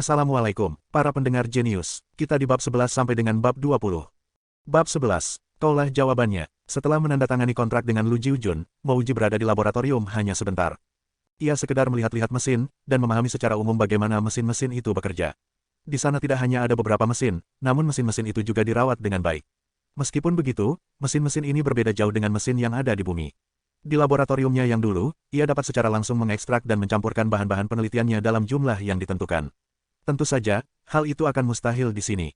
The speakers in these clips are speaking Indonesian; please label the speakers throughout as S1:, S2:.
S1: Assalamualaikum, para pendengar jenius. Kita di bab 11 sampai dengan bab 20. Bab 11. Kaulah jawabannya. Setelah menandatangani kontrak dengan Lu Jiujun, Mouji berada di laboratorium hanya sebentar. Ia sekedar melihat-lihat mesin, dan memahami secara umum bagaimana mesin-mesin itu bekerja. Di sana tidak hanya ada beberapa mesin, namun mesin-mesin itu juga dirawat dengan baik. Meskipun begitu, mesin-mesin ini berbeda jauh dengan mesin yang ada di bumi. Di laboratoriumnya yang dulu, ia dapat secara langsung mengekstrak dan mencampurkan bahan-bahan penelitiannya dalam jumlah yang ditentukan. Tentu saja, hal itu akan mustahil di sini.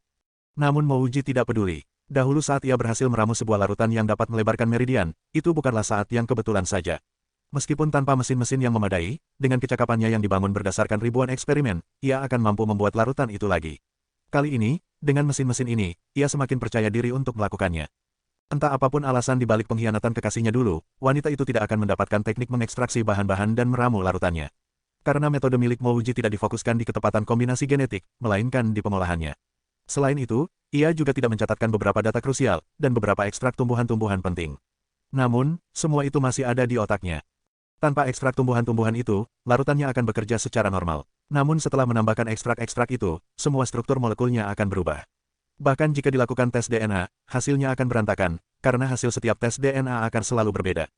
S1: Namun Mouji tidak peduli. Dahulu saat ia berhasil meramu sebuah larutan yang dapat melebarkan meridian, itu bukanlah saat yang kebetulan saja. Meskipun tanpa mesin-mesin yang memadai, dengan kecakapannya yang dibangun berdasarkan ribuan eksperimen, ia akan mampu membuat larutan itu lagi. Kali ini, dengan mesin-mesin ini, ia semakin percaya diri untuk melakukannya. Entah apapun alasan dibalik pengkhianatan kekasihnya dulu, wanita itu tidak akan mendapatkan teknik mengekstraksi bahan-bahan dan meramu larutannya. Karena metode milik Mouji tidak difokuskan di ketepatan kombinasi genetik, melainkan di pengolahannya. Selain itu, ia juga tidak mencatatkan beberapa data krusial, dan beberapa ekstrak tumbuhan-tumbuhan penting. Namun, semua itu masih ada di otaknya. Tanpa ekstrak tumbuhan-tumbuhan itu, larutannya akan bekerja secara normal. Namun setelah menambahkan ekstrak-ekstrak itu, semua struktur molekulnya akan berubah. Bahkan jika dilakukan tes DNA, hasilnya akan berantakan, karena hasil setiap tes DNA akan selalu berbeda.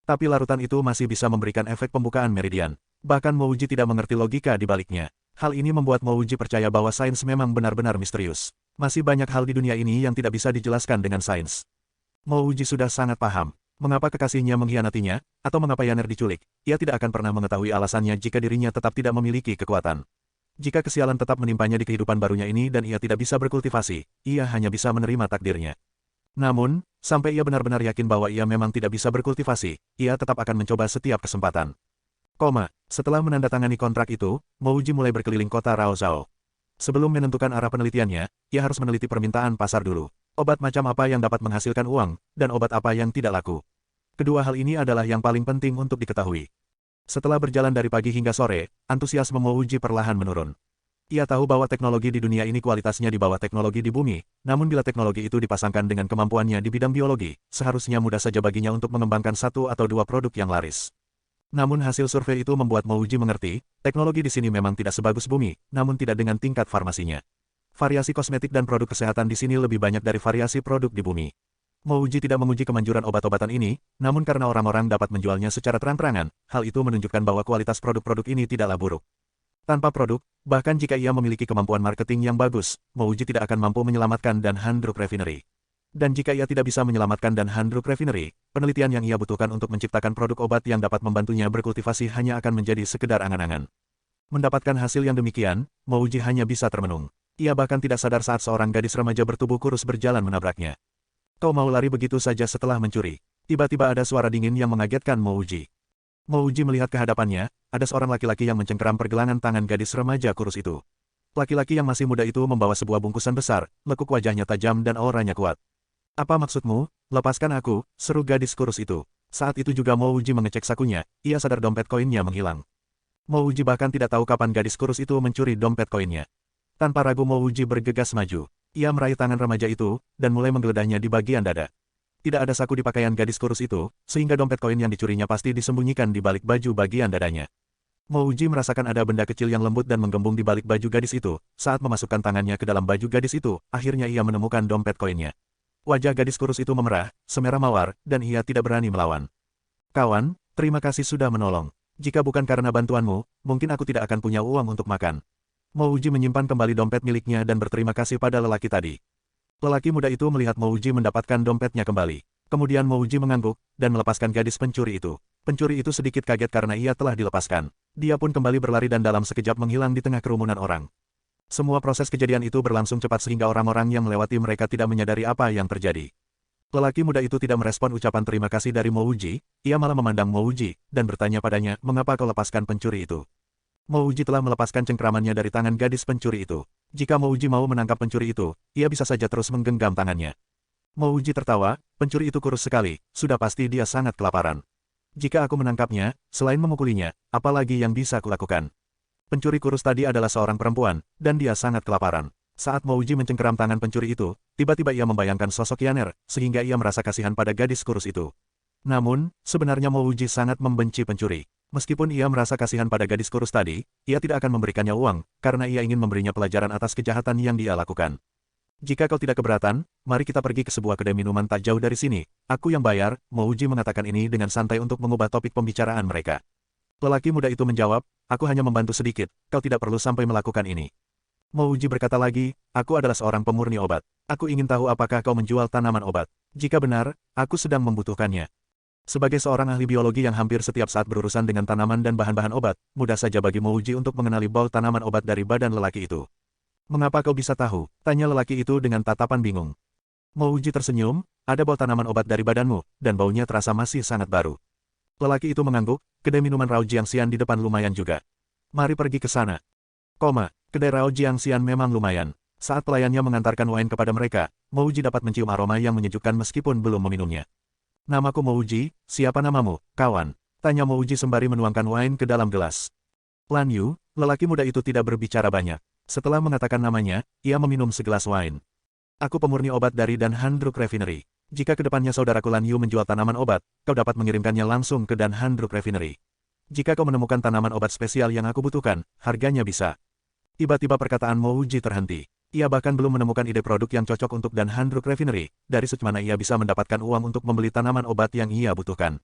S1: Tapi larutan itu masih bisa memberikan efek pembukaan meridian. Bahkan Mouji tidak mengerti logika di baliknya. Hal ini membuat Mouji percaya bahwa sains memang benar-benar misterius. Masih banyak hal di dunia ini yang tidak bisa dijelaskan dengan sains. Mouji sudah sangat paham mengapa kekasihnya mengkhianatinya, atau mengapa Yaner diculik. Ia tidak akan pernah mengetahui alasannya jika dirinya tetap tidak memiliki kekuatan. Jika kesialan tetap menimpanya di kehidupan barunya ini dan ia tidak bisa berkultivasi, ia hanya bisa menerima takdirnya. Namun, sampai ia benar-benar yakin bahwa ia memang tidak bisa berkultivasi, ia tetap akan mencoba setiap kesempatan. Setelah menandatangani kontrak itu, Mouji mulai berkeliling kota Raozhao. Sebelum menentukan arah penelitiannya, ia harus meneliti permintaan pasar dulu. Obat macam apa yang dapat menghasilkan uang, dan obat apa yang tidak laku. Kedua hal ini adalah yang paling penting untuk diketahui. Setelah berjalan dari pagi hingga sore, antusiasme Mouji perlahan menurun. Ia tahu bahwa teknologi di dunia ini kualitasnya di bawah teknologi di bumi, namun bila teknologi itu dipasangkan dengan kemampuannya di bidang biologi, seharusnya mudah saja baginya untuk mengembangkan satu atau dua produk yang laris. Namun hasil survei itu membuat Mouji mengerti, teknologi di sini memang tidak sebagus bumi, namun tidak dengan tingkat farmasinya. Variasi kosmetik dan produk kesehatan di sini lebih banyak dari variasi produk di bumi. Mouji tidak menguji kemanjuran obat-obatan ini, namun karena orang-orang dapat menjualnya secara terang-terangan, hal itu menunjukkan bahwa kualitas produk-produk ini tidaklah buruk. Tanpa produk, bahkan jika ia memiliki kemampuan marketing yang bagus, Mouji tidak akan mampu menyelamatkan Dan Han Drug Refinery. Dan jika ia tidak bisa menyelamatkan Dan Han Drug Refinery, penelitian yang ia butuhkan untuk menciptakan produk obat yang dapat membantunya berkultivasi hanya akan menjadi sekedar angan-angan. Mendapatkan hasil yang demikian, Mouji hanya bisa termenung. Ia bahkan tidak sadar saat seorang gadis remaja bertubuh kurus berjalan menabraknya. Kau mau lari begitu saja setelah mencuri? Tiba-tiba ada suara dingin yang mengagetkan Mouji. Mouji melihat ke hadapannya, ada seorang laki-laki yang mencengkeram pergelangan tangan gadis remaja kurus itu. Laki-laki yang masih muda itu membawa sebuah bungkusan besar, lekuk wajahnya tajam dan auranya kuat. Apa maksudmu? Lepaskan aku, seru gadis kurus itu. Saat itu juga Mouji mengecek sakunya, ia sadar dompet koinnya menghilang. Mouji bahkan tidak tahu kapan gadis kurus itu mencuri dompet koinnya. Tanpa ragu Mouji bergegas maju. Ia meraih tangan remaja itu, dan mulai menggeledahnya di bagian dada. Tidak ada saku di pakaian gadis kurus itu, sehingga dompet koin yang dicurinya pasti disembunyikan di balik baju bagian dadanya. Mouji merasakan ada benda kecil yang lembut dan menggembung di balik baju gadis itu. Saat memasukkan tangannya ke dalam baju gadis itu, akhirnya ia menemukan dompet koinnya. Wajah gadis kurus itu memerah, semerah mawar, dan ia tidak berani melawan. Kawan, terima kasih sudah menolong. Jika bukan karena bantuanmu, mungkin aku tidak akan punya uang untuk makan. Mouji menyimpan kembali dompet miliknya dan berterima kasih pada lelaki tadi. Lelaki muda itu melihat Mouji mendapatkan dompetnya kembali. Kemudian Mouji mengangguk, dan melepaskan gadis pencuri itu. Pencuri itu sedikit kaget karena ia telah dilepaskan. Dia pun kembali berlari dan dalam sekejap menghilang di tengah kerumunan orang. Semua proses kejadian itu berlangsung cepat sehingga orang-orang yang melewati mereka tidak menyadari apa yang terjadi. Lelaki muda itu tidak merespon ucapan terima kasih dari Mouji, ia malah memandang Mouji, dan bertanya padanya, mengapa kau lepaskan pencuri itu? Mouji telah melepaskan cengkramannya dari tangan gadis pencuri itu. Jika Mouji mau menangkap pencuri itu, ia bisa saja terus menggenggam tangannya. Mouji tertawa, pencuri itu kurus sekali, sudah pasti dia sangat kelaparan. Jika aku menangkapnya, selain memukulinya, apalagi yang bisa kulakukan? Pencuri kurus tadi adalah seorang perempuan, dan dia sangat kelaparan. Saat Mouji mencengkeram tangan pencuri itu, tiba-tiba ia membayangkan sosok Yaner, sehingga ia merasa kasihan pada gadis kurus itu. Namun, sebenarnya Mouji sangat membenci pencuri. Meskipun ia merasa kasihan pada gadis kurus tadi, ia tidak akan memberikannya uang, karena ia ingin memberinya pelajaran atas kejahatan yang dia lakukan. Jika kau tidak keberatan, mari kita pergi ke sebuah kedai minuman tak jauh dari sini. Aku yang bayar, Mouji mengatakan ini dengan santai untuk mengubah topik pembicaraan mereka. Lelaki muda itu menjawab, aku hanya membantu sedikit, kau tidak perlu sampai melakukan ini. Mouji berkata lagi, aku adalah seorang pemurni obat. Aku ingin tahu apakah kau menjual tanaman obat. Jika benar, aku sedang membutuhkannya. Sebagai seorang ahli biologi yang hampir setiap saat berurusan dengan tanaman dan bahan-bahan obat, mudah saja bagi Mouji untuk mengenali bau tanaman obat dari badan lelaki itu. Mengapa kau bisa tahu? Tanya lelaki itu dengan tatapan bingung. Mouji tersenyum, ada bau tanaman obat dari badanmu, dan baunya terasa masih sangat baru. Lelaki itu mengangguk, kedai minuman Rao Jiangxian di depan lumayan juga. Mari pergi ke sana. Kedai Rao Jiangxian memang lumayan. Saat pelayannya mengantarkan wine kepada mereka, Mouji dapat mencium aroma yang menyejukkan meskipun belum meminumnya. Namaku Mouji, siapa namamu, kawan? Tanya Mouji sembari menuangkan wine ke dalam gelas. Lan Yu, lelaki muda itu tidak berbicara banyak. Setelah mengatakan namanya, ia meminum segelas wine. Aku pemurni obat dari Dan Handruk Refinery. Jika kedepannya saudaraku Lan Yu menjual tanaman obat, kau dapat mengirimkannya langsung ke Dan Handruk Refinery. Jika kau menemukan tanaman obat spesial yang aku butuhkan, harganya bisa. Tiba-tiba perkataan Mouji terhenti. Ia bahkan belum menemukan ide produk yang cocok untuk Dan Handruk Refinery, dari mana ia bisa mendapatkan uang untuk membeli tanaman obat yang ia butuhkan.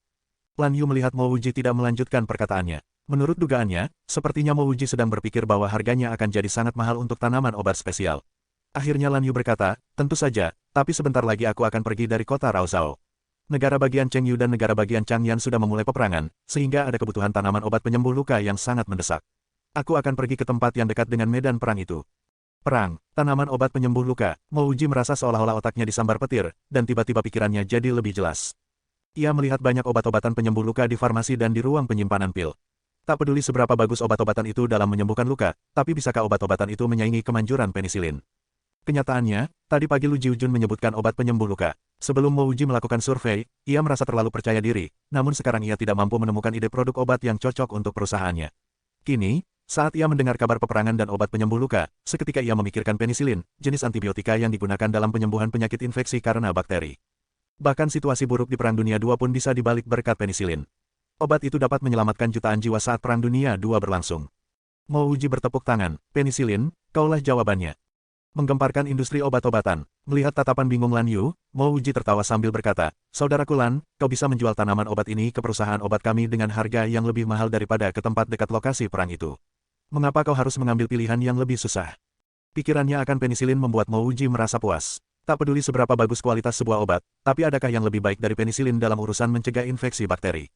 S1: Lan Yu melihat Mouji tidak melanjutkan perkataannya. Menurut dugaannya, sepertinya Mouji sedang berpikir bahwa harganya akan jadi sangat mahal untuk tanaman obat spesial. Akhirnya Lan Yu berkata, tentu saja, tapi sebentar lagi aku akan pergi dari kota Raozhou. Negara bagian Chengyu dan negara bagian Changyan sudah memulai peperangan, sehingga ada kebutuhan tanaman obat penyembuh luka yang sangat mendesak. Aku akan pergi ke tempat yang dekat dengan medan perang itu. Perang, tanaman obat penyembuh luka. Mouji merasa seolah-olah otaknya disambar petir, dan tiba-tiba pikirannya jadi lebih jelas. Ia melihat banyak obat-obatan penyembuh luka di farmasi dan di ruang penyimpanan pil. Tak peduli seberapa bagus obat-obatan itu dalam menyembuhkan luka, tapi bisakah obat-obatan itu menyaingi kemanjuran penisilin? Kenyataannya, tadi pagi Lu Jiujun menyebutkan obat penyembuh luka. Sebelum Mouji melakukan survei, ia merasa terlalu percaya diri, namun sekarang ia tidak mampu menemukan ide produk obat yang cocok untuk perusahaannya. Kini, saat ia mendengar kabar peperangan dan obat penyembuh luka, seketika ia memikirkan penisilin, jenis antibiotika yang digunakan dalam penyembuhan penyakit infeksi karena bakteri. Bahkan situasi buruk di Perang Dunia II pun bisa dibalik berkat penisilin. Obat itu dapat menyelamatkan jutaan jiwa saat Perang Dunia II berlangsung. Mouji bertepuk tangan, penisilin, kaulah jawabannya. Menggemparkan industri obat-obatan. Melihat tatapan bingung Lan Yu, Mouji tertawa sambil berkata, saudaraku Lan, kau bisa menjual tanaman obat ini ke perusahaan obat kami dengan harga yang lebih mahal daripada ke tempat dekat lokasi perang itu. Mengapa kau harus mengambil pilihan yang lebih susah? Pikirannya akan penisilin membuat Mouji merasa puas. Tak peduli seberapa bagus kualitas sebuah obat, tapi adakah yang lebih baik dari penisilin dalam urusan mencegah infeksi bakteri?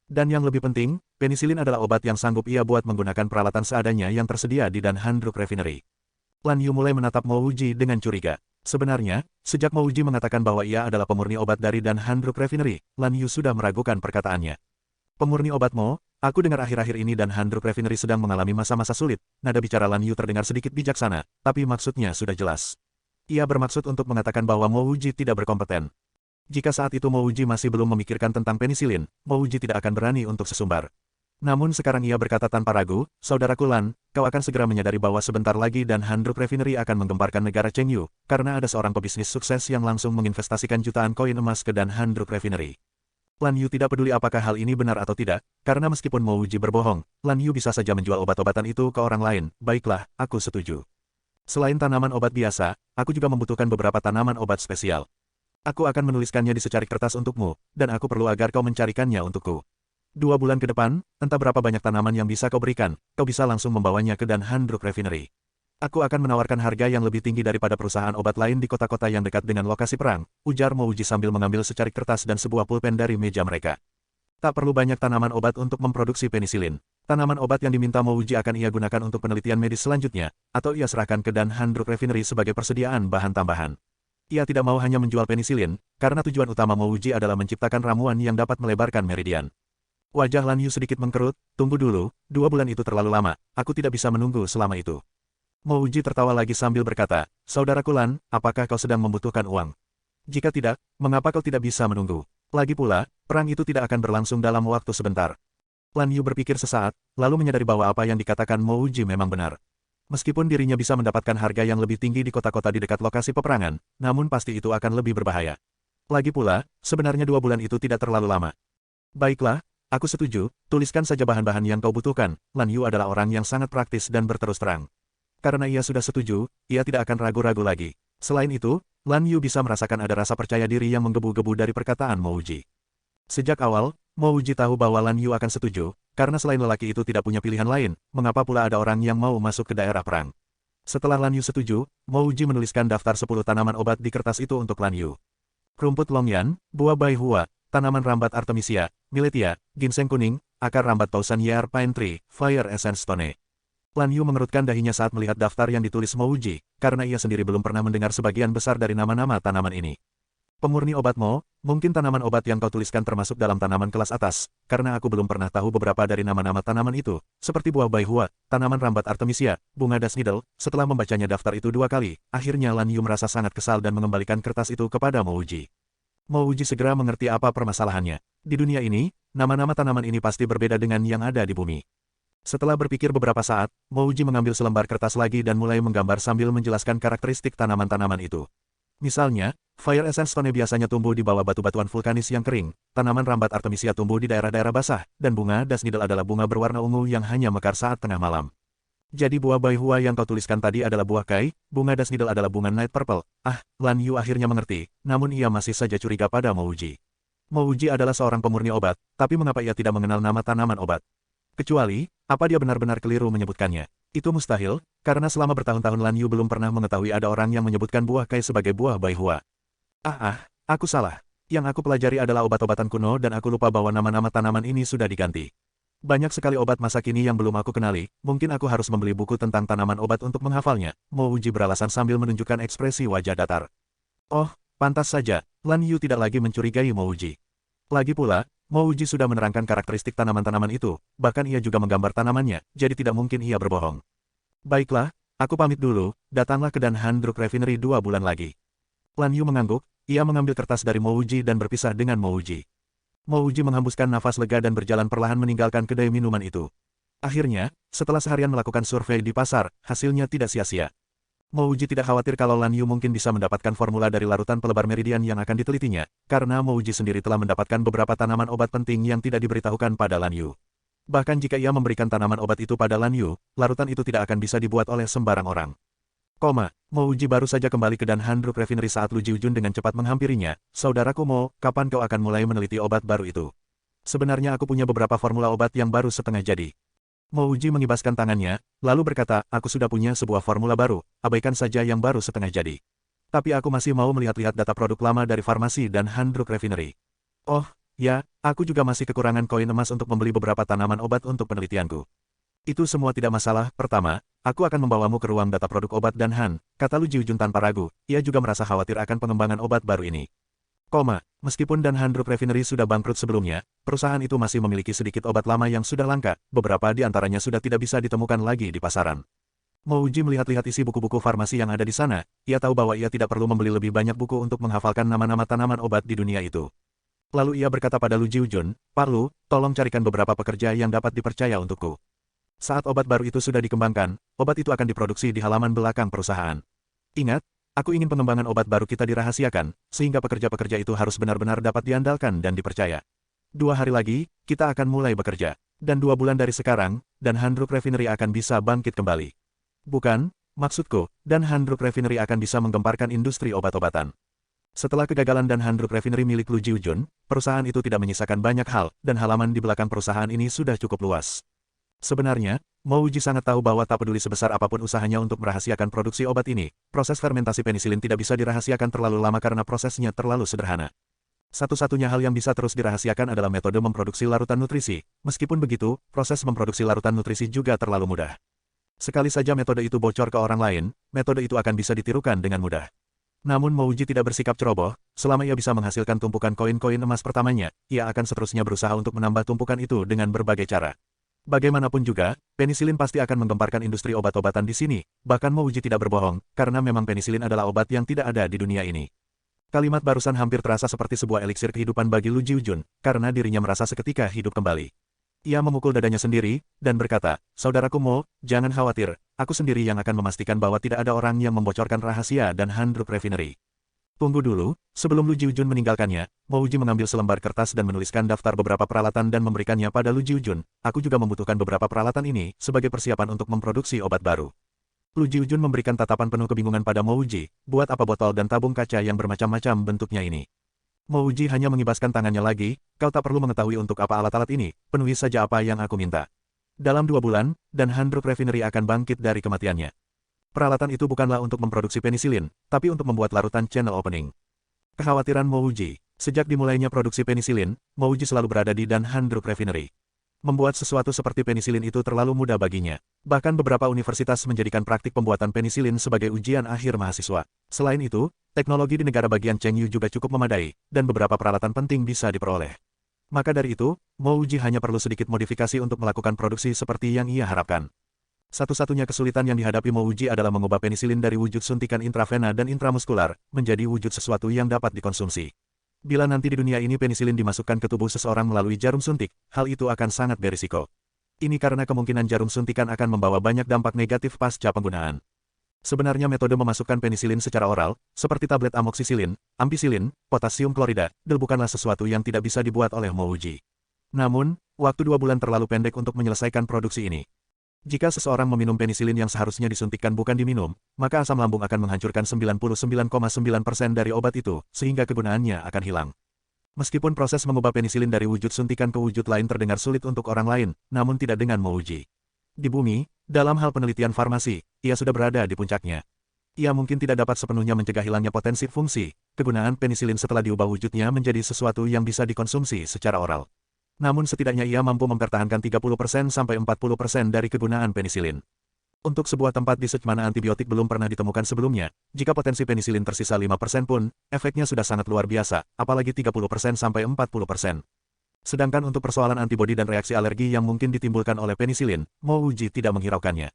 S1: Dan yang lebih penting, penisilin adalah obat yang sanggup ia buat menggunakan peralatan seadanya yang tersedia di Dan Handruk Refinery. Lan Yu mulai menatap Mouji dengan curiga. Sebenarnya, sejak Mouji mengatakan bahwa ia adalah pemurni obat dari Dan Handruk Refinery, Lan Yu sudah meragukan perkataannya. Pemurni obatmu? Aku dengar akhir-akhir ini Dan Handruk Refinery sedang mengalami masa-masa sulit. Nada bicara Lan Yu terdengar sedikit bijaksana, tapi maksudnya sudah jelas. Ia bermaksud untuk mengatakan bahwa Mouji tidak berkompeten. Jika saat itu Mouji masih belum memikirkan tentang penisilin, Mouji tidak akan berani untuk sesumbar. Namun sekarang ia berkata tanpa ragu, saudaraku Lan, kau akan segera menyadari bahwa sebentar lagi Dan Handruk Refinery akan menggemparkan negara Chengyu, karena ada seorang pebisnis sukses yang langsung menginvestasikan jutaan koin emas ke Dan Handruk Refinery. Lan Yu tidak peduli apakah hal ini benar atau tidak, karena meskipun Mouji berbohong, Lan Yu bisa saja menjual obat-obatan itu ke orang lain. Baiklah, aku setuju. Selain tanaman obat biasa, aku juga membutuhkan beberapa tanaman obat spesial. Aku akan menuliskannya di secarik kertas untukmu, dan aku perlu agar kau mencarikannya untukku. 2 bulan ke depan, entah berapa banyak tanaman yang bisa kau berikan, kau bisa langsung membawanya ke Dan Handruk Refinery. Aku akan menawarkan harga yang lebih tinggi daripada perusahaan obat lain di kota-kota yang dekat dengan lokasi perang, ujar Mouji sambil mengambil secarik kertas dan sebuah pulpen dari meja mereka. Tak perlu banyak tanaman obat untuk memproduksi penisilin. Tanaman obat yang diminta Mouji akan ia gunakan untuk penelitian medis selanjutnya, atau ia serahkan ke Dan Handruk Refinery sebagai persediaan bahan tambahan. Ia tidak mau hanya menjual penisilin, karena tujuan utama Mouji adalah menciptakan ramuan yang dapat melebarkan meridian. Wajah Lan Yu sedikit mengkerut, tunggu dulu, 2 bulan itu terlalu lama, aku tidak bisa menunggu selama itu. Mouji tertawa lagi sambil berkata, saudaraku Lan, apakah kau sedang membutuhkan uang? Jika tidak, mengapa kau tidak bisa menunggu? Lagi pula, perang itu tidak akan berlangsung dalam waktu sebentar. Lan Yu berpikir sesaat, lalu menyadari bahwa apa yang dikatakan Mouji memang benar. Meskipun dirinya bisa mendapatkan harga yang lebih tinggi di kota-kota di dekat lokasi peperangan, namun pasti itu akan lebih berbahaya. Lagi pula, sebenarnya 2 bulan itu tidak terlalu lama. Baiklah, aku setuju, tuliskan saja bahan-bahan yang kau butuhkan. Lan Yu adalah orang yang sangat praktis dan berterus terang. Karena ia sudah setuju, ia tidak akan ragu-ragu lagi. Selain itu, Lan Yu bisa merasakan ada rasa percaya diri yang menggebu-gebu dari perkataan Mo Wuji. Sejak awal, Mo Wuji tahu bahwa Lan Yu akan setuju, karena selain lelaki itu tidak punya pilihan lain, mengapa pula ada orang yang mau masuk ke daerah perang. Setelah Lan Yu setuju, Mo Wuji menuliskan daftar 10 tanaman obat di kertas itu untuk Lan Yu. Rumput longyan, buah bai hua, tanaman rambat artemisia, miletia, ginseng kuning, akar rambat pausan year pine tree, fire essence stone. Lan Yu mengerutkan dahinya saat melihat daftar yang ditulis Mo Wuji, karena ia sendiri belum pernah mendengar sebagian besar dari nama-nama tanaman ini. Pemurni obat Mo, mungkin tanaman obat yang kau tuliskan termasuk dalam tanaman kelas atas, karena aku belum pernah tahu beberapa dari nama-nama tanaman itu, seperti buah bai hua, tanaman rambat artemisia, bunga das needle. Setelah membacanya daftar itu 2 kali, akhirnya Lan Yu merasa sangat kesal dan mengembalikan kertas itu kepada Mo Wuji. Mo Wuji segera mengerti apa permasalahannya. Di dunia ini, nama-nama tanaman ini pasti berbeda dengan yang ada di bumi. Setelah berpikir beberapa saat, Mo Wuji mengambil selembar kertas lagi dan mulai menggambar sambil menjelaskan karakteristik tanaman-tanaman itu. Misalnya, Fire Essence Stone biasanya tumbuh di bawah batu-batuan vulkanis yang kering, tanaman rambat artemisia tumbuh di daerah-daerah basah, dan bunga das needle adalah bunga berwarna ungu yang hanya mekar saat tengah malam. Jadi buah bai hua yang kau tuliskan tadi adalah buah kai, bunga das needle adalah bunga night purple. Lan Yu akhirnya mengerti, namun ia masih saja curiga pada Mo Wuji. Mo Wuji adalah seorang pemurni obat, tapi mengapa ia tidak mengenal nama tanaman obat? Kecuali, apa dia benar-benar keliru menyebutkannya? Itu mustahil, karena selama bertahun-tahun Lan Yu belum pernah mengetahui ada orang yang menyebutkan buah kai sebagai buah bai hua. Aku salah. Yang aku pelajari adalah obat-obatan kuno dan aku lupa bahwa nama-nama tanaman ini sudah diganti. Banyak sekali obat masa kini yang belum aku kenali, mungkin aku harus membeli buku tentang tanaman obat untuk menghafalnya. Mo Wuji beralasan sambil menunjukkan ekspresi wajah datar. Oh, pantas saja, Lan Yu tidak lagi mencurigai Mo Wuji. Lagi pula, Mo Wuji sudah menerangkan karakteristik tanaman-tanaman itu, bahkan ia juga menggambar tanamannya, jadi tidak mungkin ia berbohong. Baiklah, aku pamit dulu, datanglah ke Dan Han Druk Refinery 2 bulan lagi. Lan Yu mengangguk, ia mengambil kertas dari Mo Wuji dan berpisah dengan Mo Wuji. Mo Wuji menghembuskan nafas lega dan berjalan perlahan meninggalkan kedai minuman itu. Akhirnya, setelah seharian melakukan survei di pasar, hasilnya tidak sia-sia. Mo Wuji tidak khawatir kalau Lan Yu mungkin bisa mendapatkan formula dari larutan pelebar meridian yang akan ditelitinya, karena Mo Wuji sendiri telah mendapatkan beberapa tanaman obat penting yang tidak diberitahukan pada Lan Yu. Bahkan jika ia memberikan tanaman obat itu pada Lan Yu, larutan itu tidak akan bisa dibuat oleh sembarang orang. Mo Wuji baru saja kembali ke Dan Han Druk Refinery saat Lu Jiujun dengan cepat menghampirinya. Saudaraku Mo, kapan kau akan mulai meneliti obat baru itu? Sebenarnya aku punya beberapa formula obat yang baru setengah jadi. Mo Wuji mengibaskan tangannya, lalu berkata, aku sudah punya sebuah formula baru, abaikan saja yang baru setengah jadi. Tapi aku masih mau melihat-lihat data produk lama dari farmasi Dan Han Druk Refinery. Oh, ya, aku juga masih kekurangan koin emas untuk membeli beberapa tanaman obat untuk penelitianku. Itu semua tidak masalah. Pertama, aku akan membawamu ke ruang data produk obat Dan Han, kata Lu Jiujun tanpa ragu. Ia juga merasa khawatir akan pengembangan obat baru ini. Meskipun Dan Han Druk Refinery sudah bangkrut sebelumnya, perusahaan itu masih memiliki sedikit obat lama yang sudah langka, beberapa di antaranya sudah tidak bisa ditemukan lagi di pasaran. Mo Wuji melihat-lihat isi buku-buku farmasi yang ada di sana, ia tahu bahwa ia tidak perlu membeli lebih banyak buku untuk menghafalkan nama-nama tanaman obat di dunia itu. Lalu ia berkata pada Lu Jiujun, Pak Lu, tolong carikan beberapa pekerja yang dapat dipercaya untukku. Saat obat baru itu sudah dikembangkan, obat itu akan diproduksi di halaman belakang perusahaan. Ingat, aku ingin pengembangan obat baru kita dirahasiakan, sehingga pekerja-pekerja itu harus benar-benar dapat diandalkan dan dipercaya. 2 hari lagi, kita akan mulai bekerja. Dan 2 bulan dari sekarang, Dan Han Druk Refinery akan bisa bangkit kembali. Bukan, maksudku, Dan Han Druk Refinery akan bisa menggemparkan industri obat-obatan. Setelah kegagalan Dan Han Druk Refinery milik Lu Jiujun, perusahaan itu tidak menyisakan banyak hal, dan halaman di belakang perusahaan ini sudah cukup luas. Sebenarnya, Mo Wuji sangat tahu bahwa tak peduli sebesar apapun usahanya untuk merahasiakan produksi obat ini, proses fermentasi penisilin tidak bisa dirahasiakan terlalu lama karena prosesnya terlalu sederhana. Satu-satunya hal yang bisa terus dirahasiakan adalah metode memproduksi larutan nutrisi. Meskipun begitu, proses memproduksi larutan nutrisi juga terlalu mudah. Sekali saja metode itu bocor ke orang lain, metode itu akan bisa ditirukan dengan mudah. Namun Mo Wuji tidak bersikap ceroboh, selama ia bisa menghasilkan tumpukan koin-koin emas pertamanya, ia akan seterusnya berusaha untuk menambah tumpukan itu dengan berbagai cara. Bagaimanapun juga, penisilin pasti akan menggemparkan industri obat-obatan di sini, bahkan Mo Wuji tidak berbohong, karena memang penisilin adalah obat yang tidak ada di dunia ini. Kalimat barusan hampir terasa seperti sebuah eliksir kehidupan bagi Lu Jiujun, karena dirinya merasa seketika hidup kembali. Ia memukul dadanya sendiri, dan berkata, Saudaraku Mo, jangan khawatir, aku sendiri yang akan memastikan bahwa tidak ada orang yang membocorkan rahasia Dan Han Druk Refinery. Tunggu dulu, sebelum Lu Jiujun meninggalkannya, Mo Wuji mengambil selembar kertas dan menuliskan daftar beberapa peralatan dan memberikannya pada Lu Jiujun. Aku juga membutuhkan beberapa peralatan ini sebagai persiapan untuk memproduksi obat baru. Lu Jiujun memberikan tatapan penuh kebingungan pada Mo Wuji, buat apa botol dan tabung kaca yang bermacam-macam bentuknya ini. Mo Wuji hanya mengibaskan tangannya lagi, kau tak perlu mengetahui untuk apa alat-alat ini, penuhi saja apa yang aku minta. Dalam 2 bulan, dan Handruk Refinery akan bangkit dari kematiannya. Peralatan itu bukanlah untuk memproduksi penisilin, tapi untuk membuat larutan channel opening. Kekhawatiran Mo Wuji, sejak dimulainya produksi penisilin, Mo Wuji selalu berada di Dan Handruk Refinery. Membuat sesuatu seperti penisilin itu terlalu mudah baginya. Bahkan beberapa universitas menjadikan praktik pembuatan penisilin sebagai ujian akhir mahasiswa. Selain itu, teknologi di negara bagian Chengyu juga cukup memadai, dan beberapa peralatan penting bisa diperoleh. Maka dari itu, Mo Wuji hanya perlu sedikit modifikasi untuk melakukan produksi seperti yang ia harapkan. Satu-satunya kesulitan yang dihadapi Mo Wuji adalah mengubah penisilin dari wujud suntikan intravena dan intramuskular, menjadi wujud sesuatu yang dapat dikonsumsi. Bila nanti di dunia ini penisilin dimasukkan ke tubuh seseorang melalui jarum suntik, hal itu akan sangat berisiko. Ini karena kemungkinan jarum suntikan akan membawa banyak dampak negatif pasca penggunaan. Sebenarnya metode memasukkan penisilin secara oral, seperti tablet amoksisilin, ampicillin, potasium klorida, bukanlah sesuatu yang tidak bisa dibuat oleh Mo Wuji. Namun, waktu 2 bulan terlalu pendek untuk menyelesaikan produksi ini. Jika seseorang meminum penisilin yang seharusnya disuntikkan bukan diminum, maka asam lambung akan menghancurkan 99,9% dari obat itu, sehingga kegunaannya akan hilang. Meskipun proses mengubah penisilin dari wujud suntikan ke wujud lain terdengar sulit untuk orang lain, namun tidak dengan Mo Wuji. Di bumi, dalam hal penelitian farmasi, ia sudah berada di puncaknya. Ia mungkin tidak dapat sepenuhnya mencegah hilangnya potensi fungsi, kegunaan penisilin setelah diubah wujudnya menjadi sesuatu yang bisa dikonsumsi secara oral. Namun setidaknya ia mampu mempertahankan 30% sampai 40% dari kegunaan penisilin. Untuk sebuah tempat di mana antibiotik belum pernah ditemukan sebelumnya, jika potensi penisilin tersisa 5% pun, efeknya sudah sangat luar biasa, apalagi 30% sampai 40%. Sedangkan untuk persoalan antibodi dan reaksi alergi yang mungkin ditimbulkan oleh penisilin, Mo Wuji tidak menghiraukannya.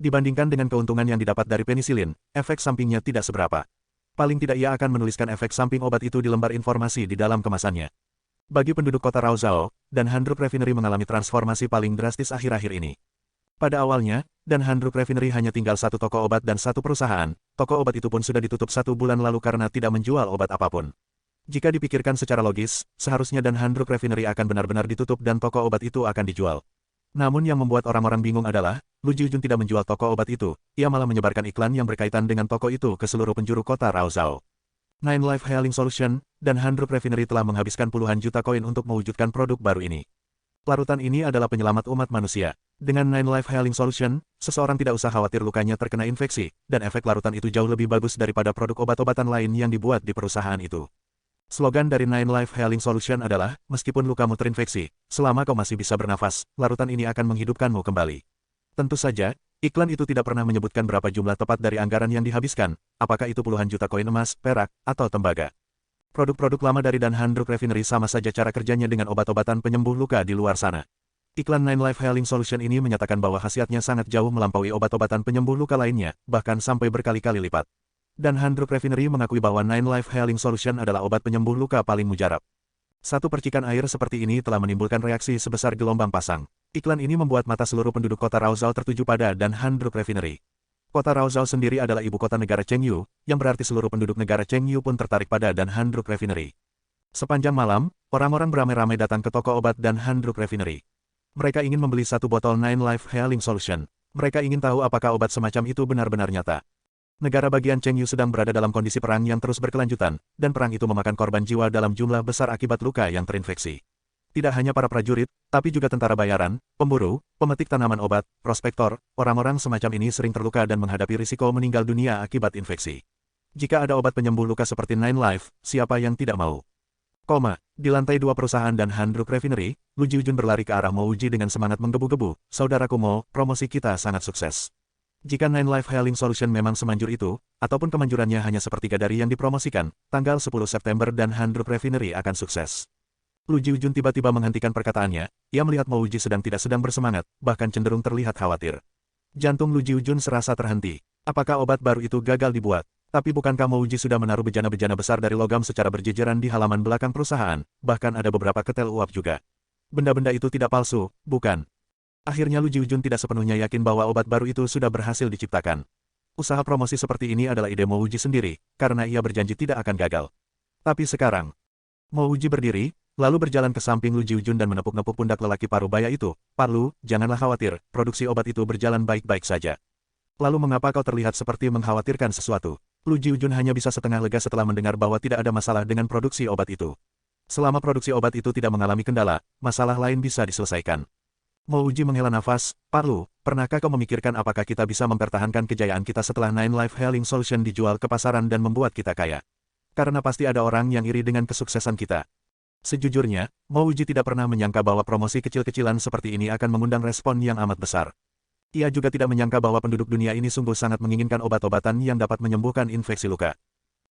S1: Dibandingkan dengan keuntungan yang didapat dari penisilin, efek sampingnya tidak seberapa. Paling tidak ia akan menuliskan efek samping obat itu di lembar informasi di dalam kemasannya. Bagi penduduk kota Raozao, Dan Handruk Refinery mengalami transformasi paling drastis akhir-akhir ini. Pada awalnya, Dan Handruk Refinery hanya tinggal 1 toko obat dan 1 perusahaan, toko obat itu pun sudah ditutup 1 bulan lalu karena tidak menjual obat apapun. Jika dipikirkan secara logis, seharusnya Dan Handruk Refinery akan benar-benar ditutup dan toko obat itu akan dijual. Namun yang membuat orang-orang bingung adalah, Lu Jiujun tidak menjual toko obat itu, ia malah menyebarkan iklan yang berkaitan dengan toko itu ke seluruh penjuru kota Raozao. Nine Life Healing Solution, dan Handruk Refinery telah menghabiskan puluhan juta koin untuk mewujudkan produk baru ini. Larutan ini adalah penyelamat umat manusia. Dengan Nine Life Healing Solution, seseorang tidak usah khawatir lukanya terkena infeksi, dan efek larutan itu jauh lebih bagus daripada produk obat-obatan lain yang dibuat di perusahaan itu. Slogan dari Nine Life Healing Solution adalah, meskipun lukamu terinfeksi, selama kau masih bisa bernafas, larutan ini akan menghidupkanmu kembali. Tentu saja, iklan itu tidak pernah menyebutkan berapa jumlah tepat dari anggaran yang dihabiskan, apakah itu puluhan juta koin emas, perak, atau tembaga. Produk-produk lama dari Dan Handruk Refinery sama saja cara kerjanya dengan obat-obatan penyembuh luka di luar sana. Iklan Nine Life Healing Solution ini menyatakan bahwa khasiatnya sangat jauh melampaui obat-obatan penyembuh luka lainnya, bahkan sampai berkali-kali lipat. Dan Handruk Refinery mengakui bahwa Nine Life Healing Solution adalah obat penyembuh luka paling mujarab. 1 percikan air seperti ini telah menimbulkan reaksi sebesar gelombang pasang. Iklan ini membuat mata seluruh penduduk kota Raozao tertuju pada Dan Handruk Refinery. Kota Raozao sendiri adalah ibu kota negara Chengyu, yang berarti seluruh penduduk negara Chengyu pun tertarik pada Dan Handruk Refinery. Sepanjang malam, orang-orang beramai-ramai datang ke toko obat Dan Handruk Refinery. Mereka ingin membeli 1 botol Nine Life Healing Solution. Mereka ingin tahu apakah obat semacam itu benar-benar nyata. Negara bagian Chengyu sedang berada dalam kondisi perang yang terus berkelanjutan, dan perang itu memakan korban jiwa dalam jumlah besar akibat luka yang terinfeksi. Tidak hanya para prajurit, tapi juga tentara bayaran, pemburu, pemetik tanaman obat, prospektor, orang-orang semacam ini sering terluka dan menghadapi risiko meninggal dunia akibat infeksi. Jika ada obat penyembuh luka seperti Nine Life, siapa yang tidak mau? Di lantai 2 perusahaan Dan Handruk Refinery, Lu Jiujun berlari ke arah Mo Wuji dengan semangat menggebu-gebu, saudaraku Mo, promosi kita sangat sukses. Jika Nine Life Healing Solution memang semanjur itu, ataupun kemanjurannya hanya sepertiga dari yang dipromosikan, tanggal 10 September Dan Handruk Refinery akan sukses. Lu Jiujun tiba-tiba menghentikan perkataannya, ia melihat Mo Wuji sedang bersemangat, bahkan cenderung terlihat khawatir. Jantung Lu Jiujun serasa terhenti. Apakah obat baru itu gagal dibuat? Tapi bukankah Mo Wuji sudah menaruh bejana-bejana besar dari logam secara berjejeran di halaman belakang perusahaan, bahkan ada beberapa ketel uap juga. Benda-benda itu tidak palsu, bukan? Akhirnya Lu Jiujun tidak sepenuhnya yakin bahwa obat baru itu sudah berhasil diciptakan. Usaha promosi seperti ini adalah ide Mouji sendiri, karena ia berjanji tidak akan gagal. Tapi sekarang, Mouji berdiri, lalu berjalan ke samping Lu Jiujun dan menepuk-nepuk pundak lelaki parubaya itu. Pak Lu, janganlah khawatir, produksi obat itu berjalan baik-baik saja. Lalu mengapa kau terlihat seperti mengkhawatirkan sesuatu? Lu Jiujun hanya bisa setengah lega setelah mendengar bahwa tidak ada masalah dengan produksi obat itu. Selama produksi obat itu tidak mengalami kendala, masalah lain bisa diselesaikan. Mouji menghela nafas, Pak Lu, pernahkah kau memikirkan apakah kita bisa mempertahankan kejayaan kita setelah Nine Life Healing Solution dijual ke pasaran dan membuat kita kaya? Karena pasti ada orang yang iri dengan kesuksesan kita. Sejujurnya, Mouji tidak pernah menyangka bahwa promosi kecil-kecilan seperti ini akan mengundang respon yang amat besar. Ia juga tidak menyangka bahwa penduduk dunia ini sungguh sangat menginginkan obat-obatan yang dapat menyembuhkan infeksi luka.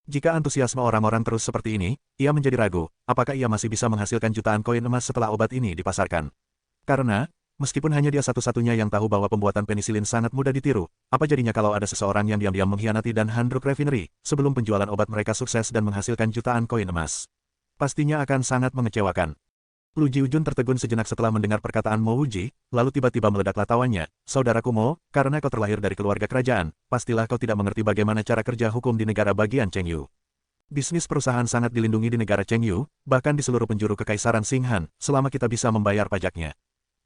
S1: Jika antusiasme orang-orang terus seperti ini, ia menjadi ragu, apakah ia masih bisa menghasilkan jutaan koin emas setelah obat ini dipasarkan. Karena, meskipun hanya dia satu-satunya yang tahu bahwa pembuatan penisilin sangat mudah ditiru, apa jadinya kalau ada seseorang yang diam-diam mengkhianati dan Handruk Refinery, sebelum penjualan obat mereka sukses dan menghasilkan jutaan koin emas. Pastinya akan sangat mengecewakan. Lu Jiujun tertegun sejenak setelah mendengar perkataan Mouji, lalu tiba-tiba meledaklah tawanya, Saudaraku Mo, karena kau terlahir dari keluarga kerajaan, pastilah kau tidak mengerti bagaimana cara kerja hukum di negara bagian Chengyu. Bisnis perusahaan sangat dilindungi di negara Chengyu, bahkan di seluruh penjuru kekaisaran Xinghan, selama kita bisa membayar pajaknya.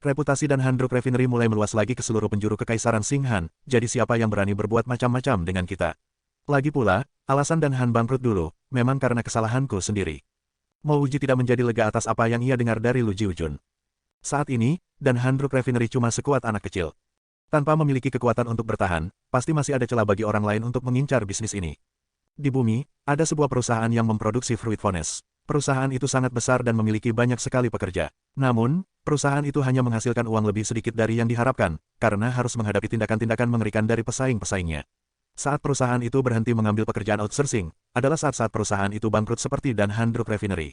S1: Reputasi dan Handruk Refinery mulai meluas lagi ke seluruh penjuru kekaisaran Xinghan, jadi siapa yang berani berbuat macam-macam dengan kita? Lagi pula, alasan Dan Han bangkrut dulu, memang karena kesalahanku sendiri. Mouji tidak menjadi lega atas apa yang ia dengar dari Lu Jiujun. Saat ini, Dan Handruk Refinery cuma sekuat anak kecil. Tanpa memiliki kekuatan untuk bertahan, pasti masih ada celah bagi orang lain untuk mengincar bisnis ini. Di bumi, ada sebuah perusahaan yang memproduksi Fruitfulness. Perusahaan itu sangat besar dan memiliki banyak sekali pekerja. Namun, perusahaan itu hanya menghasilkan uang lebih sedikit dari yang diharapkan, karena harus menghadapi tindakan-tindakan mengerikan dari pesaing-pesaingnya. Saat perusahaan itu berhenti mengambil pekerjaan outsourcing, adalah saat-saat perusahaan itu bangkrut seperti Dan Handruk Refinery.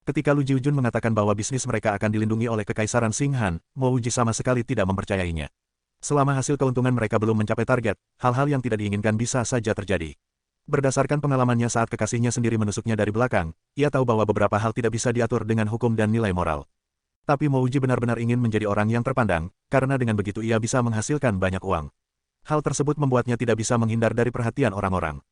S1: Ketika Lu Jiujun mengatakan bahwa bisnis mereka akan dilindungi oleh kekaisaran Xinghan, Mouji sama sekali tidak mempercayainya. Selama hasil keuntungan mereka belum mencapai target, hal-hal yang tidak diinginkan bisa saja terjadi. Berdasarkan pengalamannya saat kekasihnya sendiri menusuknya dari belakang, ia tahu bahwa beberapa hal tidak bisa diatur dengan hukum dan nilai moral. Tapi Mouji benar-benar ingin menjadi orang yang terpandang, karena dengan begitu ia bisa menghasilkan banyak uang. Hal tersebut membuatnya tidak bisa menghindar dari perhatian orang-orang.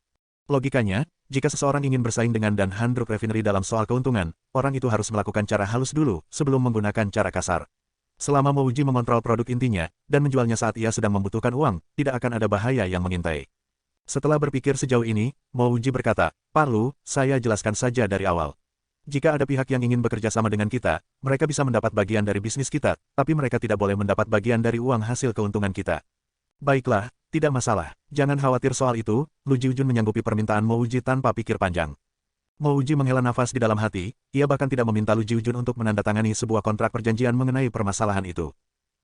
S1: Logikanya, jika seseorang ingin bersaing dengan Dan Handruk Refinery dalam soal keuntungan, orang itu harus melakukan cara halus dulu, sebelum menggunakan cara kasar. Selama Mouji mengontrol produk intinya, dan menjualnya saat ia sedang membutuhkan uang, tidak akan ada bahaya yang mengintai. Setelah berpikir sejauh ini, Mouji berkata, Pak Lu, saya jelaskan saja dari awal. Jika ada pihak yang ingin bekerja sama dengan kita, mereka bisa mendapat bagian dari bisnis kita, tapi mereka tidak boleh mendapat bagian dari uang hasil keuntungan kita. Baiklah, tidak masalah. Jangan khawatir soal itu, Lu Jiujun menyanggupi permintaan Mouji tanpa pikir panjang. Mouji menghela nafas di dalam hati, ia bahkan tidak meminta Lu Jiujun untuk menandatangani sebuah kontrak perjanjian mengenai permasalahan itu.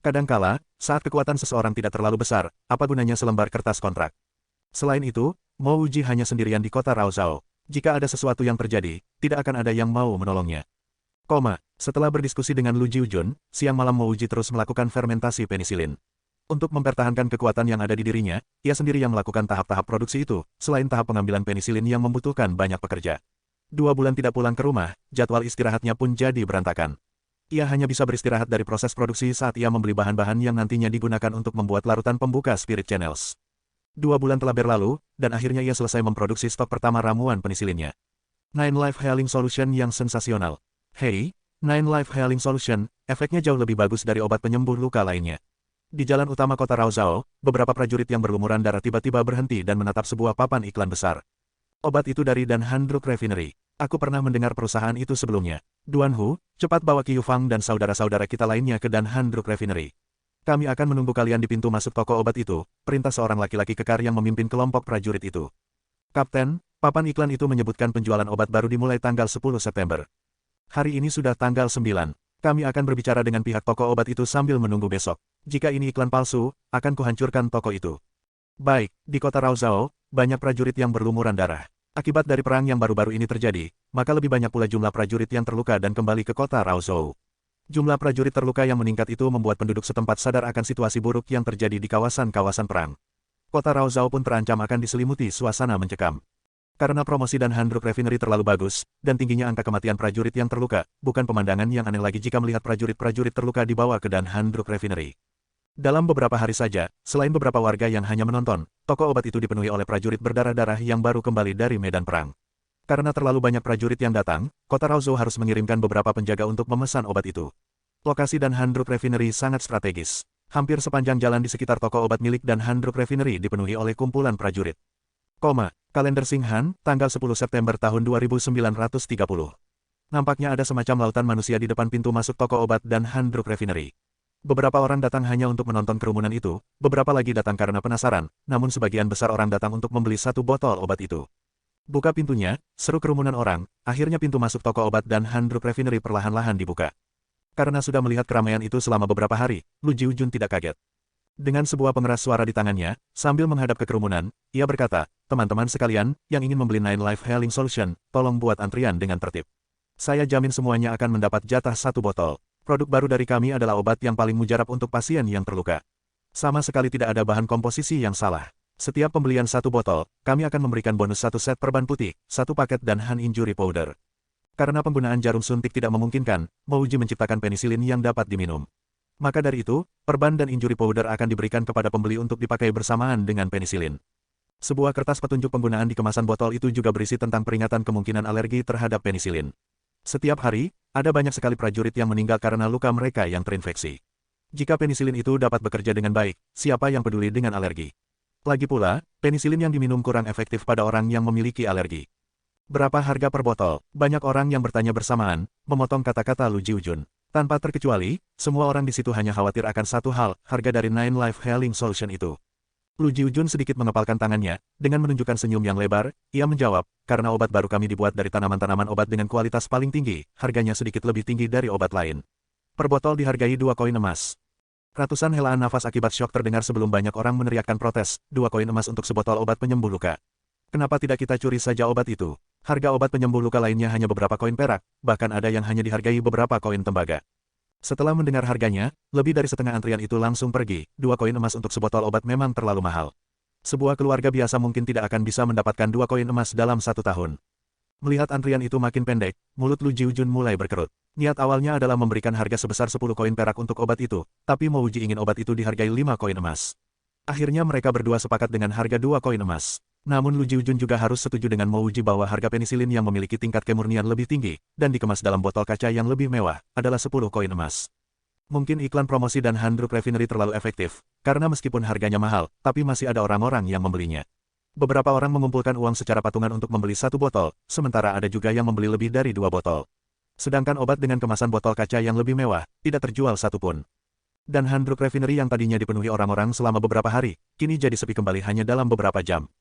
S1: Kadangkala, saat kekuatan seseorang tidak terlalu besar, apa gunanya selembar kertas kontrak? Selain itu, Mouji hanya sendirian di kota Raozhou. Jika ada sesuatu yang terjadi, tidak akan ada yang mau menolongnya. Setelah berdiskusi dengan Lu Jiujun, siang malam Mouji terus melakukan fermentasi penisilin. Untuk mempertahankan kekuatan yang ada di dirinya, ia sendiri yang melakukan tahap-tahap produksi itu, selain tahap pengambilan penisilin yang membutuhkan banyak pekerja. 2 bulan tidak pulang ke rumah, jadwal istirahatnya pun jadi berantakan. Ia hanya bisa beristirahat dari proses produksi saat ia membeli bahan-bahan yang nantinya digunakan untuk membuat larutan pembuka Spirit Channels. 2 bulan telah berlalu, dan akhirnya ia selesai memproduksi stok pertama ramuan penisilinnya. Nine Life Healing Solution yang sensasional. Hei, Nine Life Healing Solution, efeknya jauh lebih bagus dari obat penyembuh luka lainnya. Di jalan utama kota Raozhou, beberapa prajurit yang berlumuran darah tiba-tiba berhenti dan menatap sebuah papan iklan besar. Obat itu dari Dan Handruk Refinery. Aku pernah mendengar perusahaan itu sebelumnya. Duan Hu, cepat bawa Qiu Fang dan saudara-saudara kita lainnya ke Dan Handruk Refinery. Kami akan menunggu kalian di pintu masuk toko obat itu, perintah seorang laki-laki kekar yang memimpin kelompok prajurit itu. Kapten, papan iklan itu menyebutkan penjualan obat baru dimulai tanggal 10 September. Hari ini sudah tanggal 9. Kami akan berbicara dengan pihak toko obat itu sambil menunggu besok. Jika ini iklan palsu, akan kuhancurkan toko itu. Baik, di kota Raozhou, banyak prajurit yang berlumuran darah. Akibat dari perang yang baru-baru ini terjadi, maka lebih banyak pula jumlah prajurit yang terluka dan kembali ke kota Raozhou. Jumlah prajurit terluka yang meningkat itu membuat penduduk setempat sadar akan situasi buruk yang terjadi di kawasan-kawasan perang. Kota Raozhou pun terancam akan diselimuti suasana mencekam. Karena promosi Dan Handruk Refinery terlalu bagus, dan tingginya angka kematian prajurit yang terluka, bukan pemandangan yang aneh lagi jika melihat prajurit-prajurit terluka dibawa ke Dan Handruk Refinery. Dalam beberapa hari saja, selain beberapa warga yang hanya menonton, toko obat itu dipenuhi oleh prajurit berdarah-darah yang baru kembali dari medan perang. Karena terlalu banyak prajurit yang datang, kota Raozhou harus mengirimkan beberapa penjaga untuk memesan obat itu. Lokasi dan Handruk Refinery sangat strategis. Hampir sepanjang jalan di sekitar toko obat milik dan Handruk Refinery dipenuhi oleh kumpulan prajurit. Kalender Singhan, tanggal 10 September tahun 2930. Nampaknya ada semacam lautan manusia di depan pintu masuk toko obat dan Handruk Refinery. Beberapa orang datang hanya untuk menonton kerumunan itu, beberapa lagi datang karena penasaran, namun sebagian besar orang datang untuk membeli satu botol obat itu. Buka pintunya, seru kerumunan orang, akhirnya pintu masuk toko obat dan Handruk Refinery perlahan-lahan dibuka. Karena sudah melihat keramaian itu selama beberapa hari, Lu Jiujun tidak kaget. Dengan sebuah pengeras suara di tangannya, sambil menghadap ke kerumunan, ia berkata, "Teman-teman sekalian, yang ingin membeli Nine Life Healing Solution, tolong buat antrian dengan tertib. Saya jamin semuanya akan mendapat jatah satu botol. Produk baru dari kami adalah obat yang paling mujarab untuk pasien yang terluka. Sama sekali tidak ada bahan komposisi yang salah. Setiap pembelian satu botol, kami akan memberikan bonus satu set perban putih, satu paket dan hand injury powder." Karena penggunaan jarum suntik tidak memungkinkan, Mouji menciptakan penisilin yang dapat diminum. Maka dari itu, perban dan injury powder akan diberikan kepada pembeli untuk dipakai bersamaan dengan penisilin. Sebuah kertas petunjuk penggunaan di kemasan botol itu juga berisi tentang peringatan kemungkinan alergi terhadap penisilin. Setiap hari, ada banyak sekali prajurit yang meninggal karena luka mereka yang terinfeksi. Jika penisilin itu dapat bekerja dengan baik, siapa yang peduli dengan alergi? Lagi pula, penisilin yang diminum kurang efektif pada orang yang memiliki alergi. Berapa harga per botol? Banyak orang yang bertanya bersamaan, memotong kata-kata Lu Jiujun. Tanpa terkecuali, semua orang di situ hanya khawatir akan satu hal, harga dari Nine Life Healing Solution itu. Lu Jiujun sedikit mengepalkan tangannya, dengan menunjukkan senyum yang lebar, ia menjawab, karena obat baru kami dibuat dari tanaman-tanaman obat dengan kualitas paling tinggi, harganya sedikit lebih tinggi dari obat lain. Per botol dihargai 2 koin emas. Ratusan helaan nafas akibat syok terdengar sebelum banyak orang meneriakkan protes, 2 koin emas untuk sebotol obat penyembuh luka. Kenapa tidak kita curi saja obat itu? Harga obat penyembuh luka lainnya hanya beberapa koin perak, bahkan ada yang hanya dihargai beberapa koin tembaga. Setelah mendengar harganya, lebih dari setengah antrian itu langsung pergi, 2 koin emas untuk sebotol obat memang terlalu mahal. Sebuah keluarga biasa mungkin tidak akan bisa mendapatkan 2 koin emas dalam 1 tahun. Melihat antrian itu makin pendek, mulut Lu Jiujun mulai berkerut. Niat awalnya adalah memberikan harga sebesar 10 koin perak untuk obat itu, tapi Mouji ingin obat itu dihargai 5 koin emas. Akhirnya mereka berdua sepakat dengan harga 2 koin emas. Namun Lu Jiujun juga harus setuju dengan Mouji bahwa harga penisilin yang memiliki tingkat kemurnian lebih tinggi, dan dikemas dalam botol kaca yang lebih mewah, adalah 10 koin emas. Mungkin iklan promosi dan Handruk Refinery terlalu efektif, karena meskipun harganya mahal, tapi masih ada orang-orang yang membelinya. Beberapa orang mengumpulkan uang secara patungan untuk membeli satu botol, sementara ada juga yang membeli lebih dari 2 botol. Sedangkan obat dengan kemasan botol kaca yang lebih mewah, tidak terjual satupun. Dan Handruk Refinery yang tadinya dipenuhi orang-orang selama beberapa hari, kini jadi sepi kembali hanya dalam beberapa jam.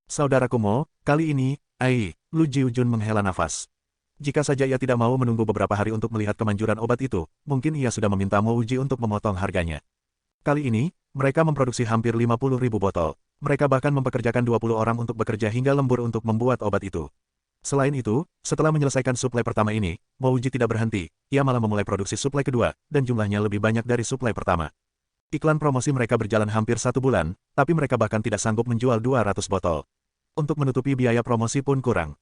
S1: Saudaraku Mo, kali ini, Lu Jiujun menghela nafas. Jika saja ia tidak mau menunggu beberapa hari untuk melihat kemanjuran obat itu, mungkin ia sudah meminta Mouji untuk memotong harganya. Kali ini, mereka memproduksi hampir 50.000 botol. Mereka bahkan mempekerjakan 20 orang untuk bekerja hingga lembur untuk membuat obat itu. Selain itu, setelah menyelesaikan suplai pertama ini, Mouji tidak berhenti, ia malah memulai produksi suplai kedua, dan jumlahnya lebih banyak dari suplai pertama. Iklan promosi mereka berjalan hampir 1 bulan, tapi mereka bahkan tidak sanggup menjual 200 botol. Untuk menutupi biaya promosi pun kurang.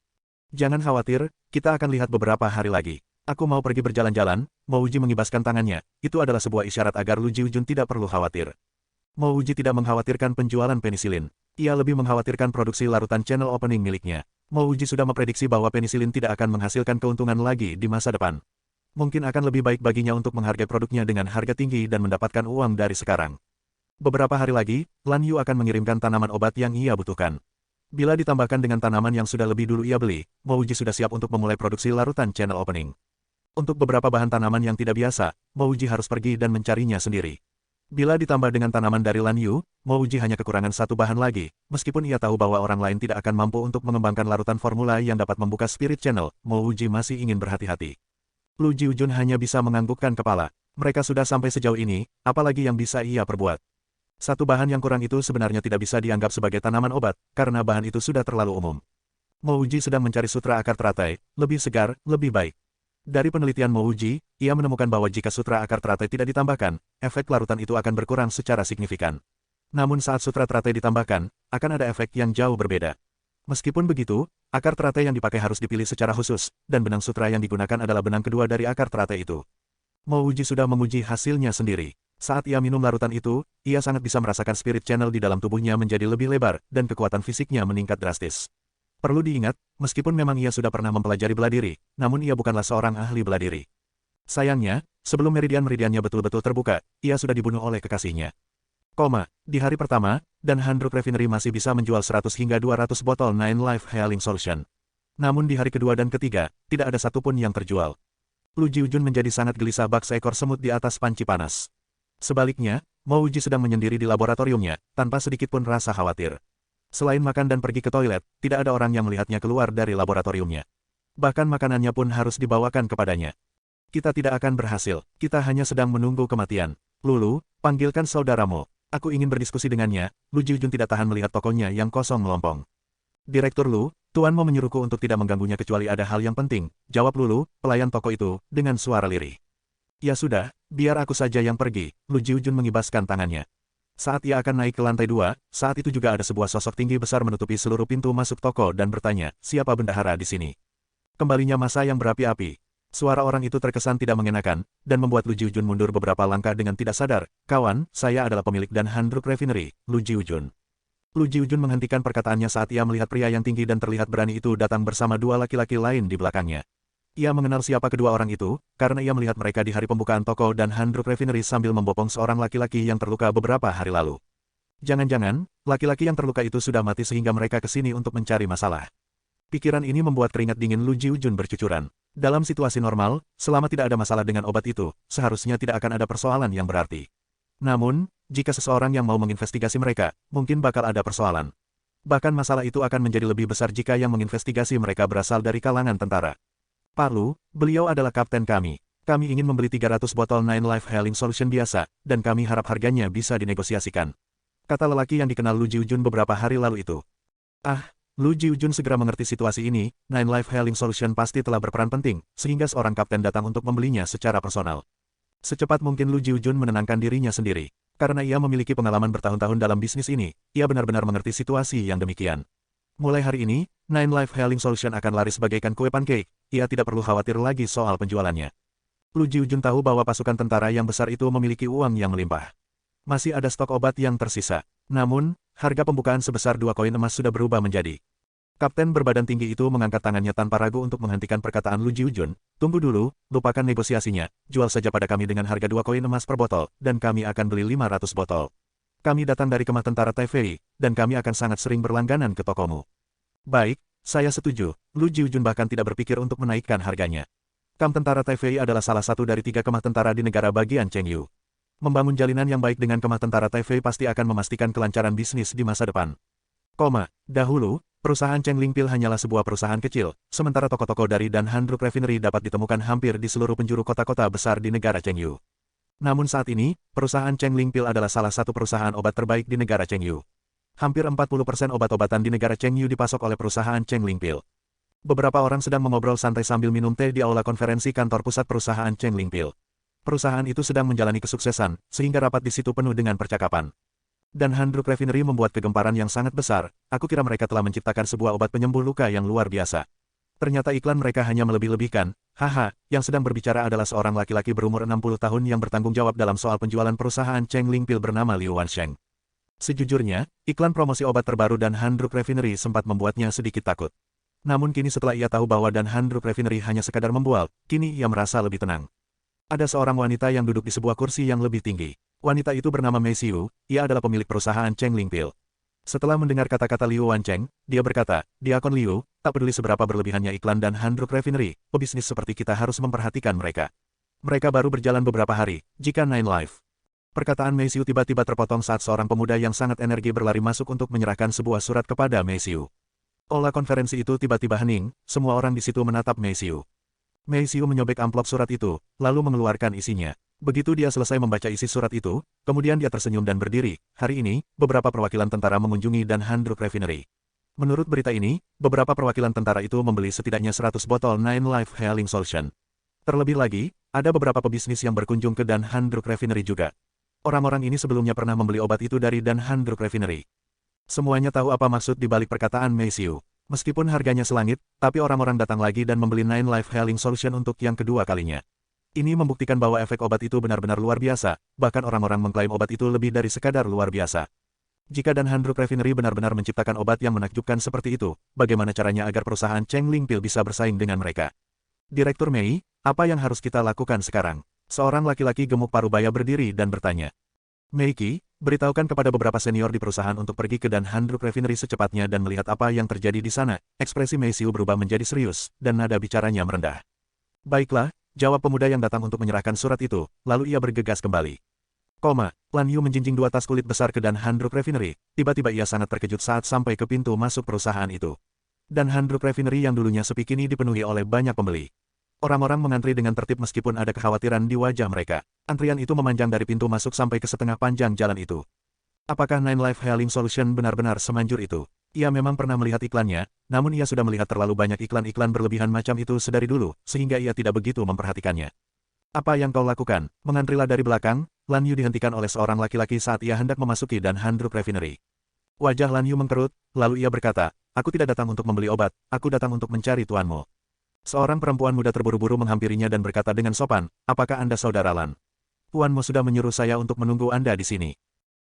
S1: Jangan khawatir, kita akan lihat beberapa hari lagi. Aku mau pergi berjalan-jalan, Mouji mengibaskan tangannya, itu adalah sebuah isyarat agar Lu Jiujun tidak perlu khawatir. Mouji tidak mengkhawatirkan penjualan penisilin. Ia lebih mengkhawatirkan produksi larutan channel opening miliknya. Mouji sudah memprediksi bahwa penisilin tidak akan menghasilkan keuntungan lagi di masa depan. Mungkin akan lebih baik baginya untuk menghargai produknya dengan harga tinggi dan mendapatkan uang dari sekarang. Beberapa hari lagi, Lan Yu akan mengirimkan tanaman obat yang ia butuhkan. Bila ditambahkan dengan tanaman yang sudah lebih dulu ia beli, Mouji sudah siap untuk memulai produksi larutan channel opening. Untuk beberapa bahan tanaman yang tidak biasa, Mouji harus pergi dan mencarinya sendiri. Bila ditambah dengan tanaman dari Lan Yu, Mouji hanya kekurangan satu bahan lagi, meskipun ia tahu bahwa orang lain tidak akan mampu untuk mengembangkan larutan formula yang dapat membuka spirit channel, Mouji masih ingin berhati-hati. Lu Jiujun hanya bisa menganggukkan kepala. Mereka sudah sampai sejauh ini, apalagi yang bisa ia perbuat. Satu bahan yang kurang itu sebenarnya tidak bisa dianggap sebagai tanaman obat, karena bahan itu sudah terlalu umum. Mouji sedang mencari sutra akar teratai, lebih segar, lebih baik. Dari penelitian Mouji, ia menemukan bahwa jika sutra akar teratai tidak ditambahkan, efek larutan itu akan berkurang secara signifikan. Namun saat sutra teratai ditambahkan, akan ada efek yang jauh berbeda. Meskipun begitu, akar teratai yang dipakai harus dipilih secara khusus, dan benang sutra yang digunakan adalah benang kedua dari akar teratai itu. Mouji sudah menguji hasilnya sendiri. Saat ia minum larutan itu, ia sangat bisa merasakan spirit channel di dalam tubuhnya menjadi lebih lebar, dan kekuatan fisiknya meningkat drastis. Perlu diingat, meskipun memang ia sudah pernah mempelajari bela diri, namun ia bukanlah seorang ahli bela diri. Sayangnya, sebelum meridian-meridiannya betul-betul terbuka, ia sudah dibunuh oleh kekasihnya. Di hari pertama, dan Handruk Refinery masih bisa menjual 100 hingga 200 botol Nine Life Healing Solution. Namun di hari kedua dan ketiga, tidak ada satupun yang terjual. Lu Jiujun menjadi sangat gelisah bak seekor semut di atas panci panas. Sebaliknya, Mo Wuji sedang menyendiri di laboratoriumnya, tanpa sedikit pun rasa khawatir. Selain makan dan pergi ke toilet, tidak ada orang yang melihatnya keluar dari laboratoriumnya. Bahkan makanannya pun harus dibawakan kepadanya. Kita tidak akan berhasil, kita hanya sedang menunggu kematian. Lulu, panggilkan saudaramu. Aku ingin berdiskusi dengannya. Lu Jiujun tidak tahan melihat tokonya yang kosong melompong. Direktur Lu, Tuan mau menyuruhku untuk tidak mengganggunya kecuali ada hal yang penting, jawab Lulu, pelayan toko itu, dengan suara lirih. Ya sudah, biar aku saja yang pergi, Lu Jiujun mengibaskan tangannya. Saat ia akan naik ke lantai 2, saat itu juga ada sebuah sosok tinggi besar menutupi seluruh pintu masuk toko dan bertanya, siapa bendahara di sini? Kembalinya masa yang berapi-api. Suara orang itu terkesan tidak mengenakan, dan membuat Lu Jiujun mundur beberapa langkah dengan tidak sadar. Kawan, saya adalah pemilik dan Handruk Refinery, Lu Jiujun. Lu Jiujun menghentikan perkataannya saat ia melihat pria yang tinggi dan terlihat berani itu datang bersama dua laki-laki lain di belakangnya. Ia mengenal siapa kedua orang itu, karena ia melihat mereka di hari pembukaan toko dan Handruk Refinery sambil membopong seorang laki-laki yang terluka beberapa hari lalu. Jangan-jangan, laki-laki yang terluka itu sudah mati sehingga mereka ke sini untuk mencari masalah. Pikiran ini membuat keringat dingin Lu Jiujun bercucuran. Dalam situasi normal, selama tidak ada masalah dengan obat itu, seharusnya tidak akan ada persoalan yang berarti. Namun, jika seseorang yang mau menginvestigasi mereka, mungkin bakal ada persoalan. Bahkan masalah itu akan menjadi lebih besar jika yang menginvestigasi mereka berasal dari kalangan tentara. Pak Lu, beliau adalah kapten kami. Kami ingin membeli 300 botol Nine Life Healing Solution biasa, dan kami harap harganya bisa dinegosiasikan. Kata lelaki yang dikenal Lu Jiujun beberapa hari lalu itu. Lu Jiujun segera mengerti situasi ini, Nine Life Healing Solution pasti telah berperan penting, sehingga seorang kapten datang untuk membelinya secara personal. Secepat mungkin Lu Jiujun menenangkan dirinya sendiri. Karena ia memiliki pengalaman bertahun-tahun dalam bisnis ini, ia benar-benar mengerti situasi yang demikian. Mulai hari ini, Nine Life Healing Solution akan laris bagaikan kue pancake, ia tidak perlu khawatir lagi soal penjualannya. Lu Jiujun tahu bahwa pasukan tentara yang besar itu memiliki uang yang melimpah. Masih ada stok obat yang tersisa. Namun, harga pembukaan sebesar 2 koin emas sudah berubah menjadi. Kapten berbadan tinggi itu mengangkat tangannya tanpa ragu untuk menghentikan perkataan Lu Jiujun. Tunggu dulu, lupakan negosiasinya, jual saja pada kami dengan harga 2 koin emas per botol, dan kami akan beli 500 botol. Kami datang dari kemah tentara Taifei, dan kami akan sangat sering berlangganan ke tokomu. Baik, saya setuju. Lu Jiujun bahkan tidak berpikir untuk menaikkan harganya. Kamp tentara Taifei adalah salah satu dari 3 kemah tentara di negara bagian Chengyu. Membangun jalinan yang baik dengan kemah tentara Taifei pasti akan memastikan kelancaran bisnis di masa depan. Dahulu, perusahaan Cheng Lingpil hanyalah sebuah perusahaan kecil, sementara toko-toko dari dan Handruk Refinery dapat ditemukan hampir di seluruh penjuru kota-kota besar di negara Chengyu. Namun saat ini, perusahaan Cheng Lingpil adalah salah satu perusahaan obat terbaik di negara Chengyu. Hampir 40% obat-obatan di negara Chengyu dipasok oleh perusahaan Cheng Lingpil. Beberapa orang sedang mengobrol santai sambil minum teh di aula konferensi kantor pusat perusahaan Cheng Lingpil. Perusahaan itu sedang menjalani kesuksesan, sehingga rapat di situ penuh dengan percakapan. Dan Handruk Refinery membuat kegemparan yang sangat besar, aku kira mereka telah menciptakan sebuah obat penyembuh luka yang luar biasa. Ternyata iklan mereka hanya melebih-lebihkan, yang sedang berbicara adalah seorang laki-laki berumur 60 tahun yang bertanggung jawab dalam soal penjualan perusahaan Cheng Lingpil bernama Liu Wansheng. Sejujurnya, iklan promosi obat terbaru dan Handruk Refinery sempat membuatnya sedikit takut. Namun kini setelah ia tahu bahwa dan Handruk Refinery hanya sekadar membual, kini ia merasa lebih tenang. Ada seorang wanita yang duduk di sebuah kursi yang lebih tinggi. Wanita itu bernama Mei Xiu, ia adalah pemilik perusahaan Cheng Lingpil. Setelah mendengar kata-kata Liu Wancheng, dia berkata, Diakon Liu, tak peduli seberapa berlebihannya iklan dan Handruk Refinery, pebisnis seperti kita harus memperhatikan mereka. Mereka baru berjalan beberapa hari, jika Nine Life. Perkataan Mei Xiu tiba-tiba terpotong saat seorang pemuda yang sangat energi berlari masuk untuk menyerahkan sebuah surat kepada Mei Xiu. Aula konferensi itu tiba-tiba hening, semua orang di situ menatap Mei Xiu. Mei Xiu menyobek amplop surat itu, lalu mengeluarkan isinya. Begitu dia selesai membaca isi surat itu, kemudian dia tersenyum dan berdiri. Hari ini, beberapa perwakilan tentara mengunjungi dan Handruk Refinery. Menurut berita ini, beberapa perwakilan tentara itu membeli setidaknya 100 botol Nine Life Healing Solution. Terlebih lagi, ada beberapa pebisnis yang berkunjung ke dan Handruk Refinery juga. Orang-orang ini sebelumnya pernah membeli obat itu dari dan Handruk Refinery. Semuanya tahu apa maksud di balik perkataan Mei Xiu. Meskipun harganya selangit, tapi orang-orang datang lagi dan membeli Nine Life Healing Solution untuk yang kedua kalinya. Ini membuktikan bahwa efek obat itu benar-benar luar biasa, bahkan orang-orang mengklaim obat itu lebih dari sekadar luar biasa. Jika Dan Handruk Refinery benar-benar menciptakan obat yang menakjubkan seperti itu, bagaimana caranya agar perusahaan Cheng Ling Pil bisa bersaing dengan mereka? Direktur Mei, apa yang harus kita lakukan sekarang? Seorang laki-laki gemuk parubaya berdiri dan bertanya. Meiki, beritahukan kepada beberapa senior di perusahaan untuk pergi ke Dan Handruk Refinery secepatnya dan melihat apa yang terjadi di sana. Ekspresi Mei Xiu berubah menjadi serius, dan nada bicaranya merendah. Baiklah, jawab pemuda yang datang untuk menyerahkan surat itu, lalu ia bergegas kembali. Lan Yu menjinjing 2 tas kulit besar ke Dan Handruk Refinery. Tiba-tiba ia sangat terkejut saat sampai ke pintu masuk perusahaan itu. Dan Handruk Refinery yang dulunya sepi kini dipenuhi oleh banyak pembeli. Orang-orang mengantri dengan tertib meskipun ada kekhawatiran di wajah mereka. Antrian itu memanjang dari pintu masuk sampai ke setengah panjang jalan itu. Apakah Nine Life Healing Solution benar-benar semanjur itu? Ia memang pernah melihat iklannya, namun ia sudah melihat terlalu banyak iklan-iklan berlebihan macam itu sedari dulu, sehingga ia tidak begitu memperhatikannya. Apa yang kau lakukan? Mengantrilah dari belakang. Lan Yu dihentikan oleh seorang laki-laki saat ia hendak memasuki Dan Handruk Refinery. Wajah Lan Yu mengkerut, lalu ia berkata, aku tidak datang untuk membeli obat, aku datang untuk mencari tuanmu. Seorang perempuan muda terburu-buru menghampirinya dan berkata dengan sopan, apakah Anda saudara Lan? Tuanmu sudah menyuruh saya untuk menunggu Anda di sini.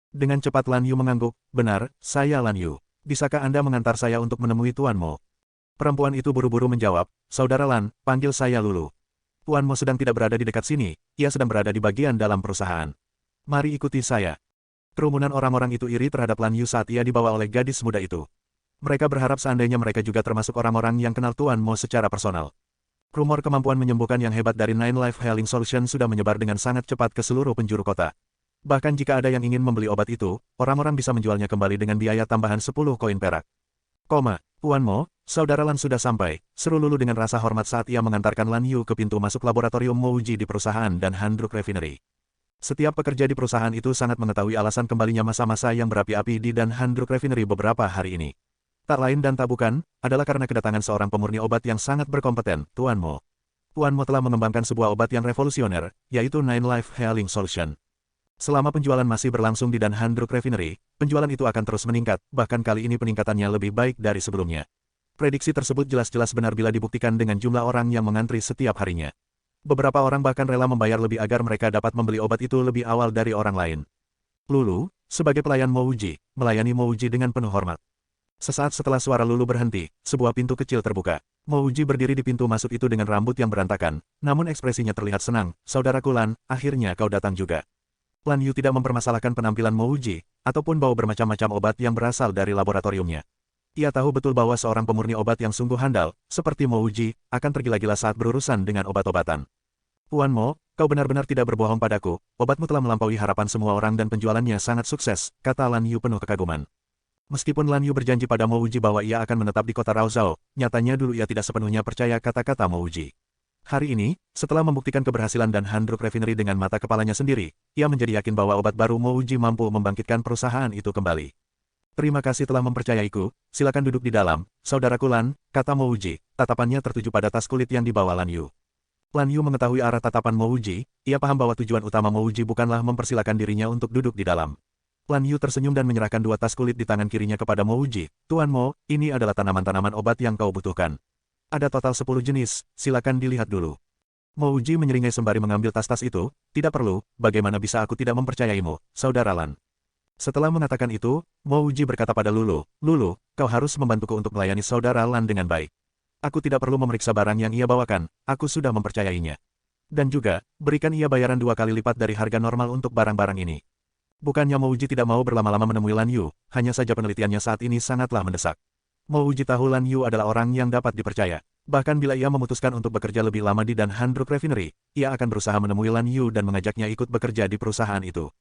S1: Dengan cepat Lan Yu mengangguk, benar, saya Lan Yu. Bisakah Anda mengantar saya untuk menemui tuanmu? Perempuan itu buru-buru menjawab, saudara Lan, panggil saya Lulu. Tuanmu sedang tidak berada di dekat sini, ia sedang berada di bagian dalam perusahaan. Mari ikuti saya. Kerumunan orang-orang itu iri terhadap Lan Yu saat ia dibawa oleh gadis muda itu. Mereka berharap seandainya mereka juga termasuk orang-orang yang kenal Tuan Mo secara personal. Rumor kemampuan menyembuhkan yang hebat dari Nine Life Healing Solution sudah menyebar dengan sangat cepat ke seluruh penjuru kota. Bahkan jika ada yang ingin membeli obat itu, orang-orang bisa menjualnya kembali dengan biaya tambahan 10 koin perak. Tuan Mo, saudara Lan sudah sampai, seru Lulu dengan rasa hormat saat ia mengantarkan Lan Yu ke pintu masuk laboratorium Mouji di perusahaan Dan Handruk Refinery. Setiap pekerja di perusahaan itu sangat mengetahui alasan kembalinya masa-masa yang berapi-api di Dan Handruk Refinery beberapa hari ini. Tak lain dan tak bukan, adalah karena kedatangan seorang pemurni obat yang sangat berkompeten, Tuan Mo. Tuan Mo telah mengembangkan sebuah obat yang revolusioner, yaitu Nine Life Healing Solution. Selama penjualan masih berlangsung di Dan Handruk Refinery, penjualan itu akan terus meningkat, bahkan kali ini peningkatannya lebih baik dari sebelumnya. Prediksi tersebut jelas-jelas benar bila dibuktikan dengan jumlah orang yang mengantri setiap harinya. Beberapa orang bahkan rela membayar lebih agar mereka dapat membeli obat itu lebih awal dari orang lain. Lulu, sebagai pelayan Mouji, melayani Mouji dengan penuh hormat. Sesaat setelah suara Lulu berhenti, sebuah pintu kecil terbuka. Mouji berdiri di pintu masuk itu dengan rambut yang berantakan, namun ekspresinya terlihat senang. Saudaraku Lan, akhirnya kau datang juga. Lan Yu tidak mempermasalahkan penampilan Mouji, ataupun bau bermacam-macam obat yang berasal dari laboratoriumnya. Ia tahu betul bahwa seorang pemurni obat yang sungguh handal, seperti Mouji, akan tergila-gila saat berurusan dengan obat-obatan. Tuan Mo, kau benar-benar tidak berbohong padaku, obatmu telah melampaui harapan semua orang dan penjualannya sangat sukses, kata Lan Yu penuh kekaguman. Meskipun Lan Yu berjanji pada Mouji bahwa ia akan menetap di kota Raozhou, nyatanya dulu ia tidak sepenuhnya percaya kata-kata Mouji. Hari ini, setelah membuktikan keberhasilan Dan Handruk Refinery dengan mata kepalanya sendiri, ia menjadi yakin bahwa obat baru Mouji mampu membangkitkan perusahaan itu kembali. Terima kasih telah mempercayaiku, silakan duduk di dalam, saudaraku Lan, kata Mouji, tatapannya tertuju pada tas kulit yang dibawa Lan Yu. Lan Yu mengetahui arah tatapan Mouji, ia paham bahwa tujuan utama Mouji bukanlah mempersilakan dirinya untuk duduk di dalam. Lan Yu tersenyum dan menyerahkan 2 tas kulit di tangan kirinya kepada Mouji. Tuan Mo, ini adalah tanaman-tanaman obat yang kau butuhkan. Ada total 10 jenis, silakan dilihat dulu. Mouji menyeringai sembari mengambil tas-tas itu, tidak perlu, bagaimana bisa aku tidak mempercayaimu, saudara Lan. Setelah mengatakan itu, Mouji berkata pada Lulu, Lulu, kau harus membantuku untuk melayani saudara Lan dengan baik. Aku tidak perlu memeriksa barang yang ia bawakan, aku sudah mempercayainya. Dan juga, berikan ia bayaran 2 kali lipat dari harga normal untuk barang-barang ini. Bukannya Mouji tidak mau berlama-lama menemui Lan Yu, hanya saja penelitiannya saat ini sangatlah mendesak. Mouji tahu Lan Yu adalah orang yang dapat dipercaya. Bahkan bila ia memutuskan untuk bekerja lebih lama di Dan Handruk Refinery, ia akan berusaha menemui Lan Yu dan mengajaknya ikut bekerja di perusahaan itu.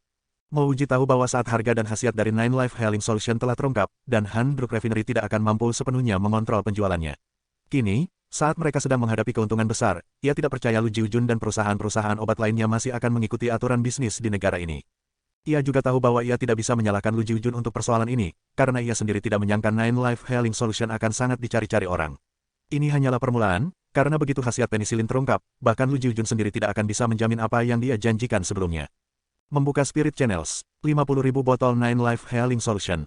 S1: Mouji tahu bahwa saat harga dan khasiat dari Nine Life Healing Solution telah terungkap, Dan Handruk Refinery tidak akan mampu sepenuhnya mengontrol penjualannya. Kini, saat mereka sedang menghadapi keuntungan besar, ia tidak percaya Lu Jiujun dan perusahaan-perusahaan obat lainnya masih akan mengikuti aturan bisnis di negara ini. Ia juga tahu bahwa ia tidak bisa menyalahkan Lu Jiujun untuk persoalan ini, karena ia sendiri tidak menyangka Nine Life Healing Solution akan sangat dicari-cari orang. Ini hanyalah permulaan, karena begitu khasiat penisilin terungkap, bahkan Lu Jiujun sendiri tidak akan bisa menjamin apa yang dia janjikan sebelumnya. Membuka Spirit Channels, 50.000 botol Nine Life Healing Solution.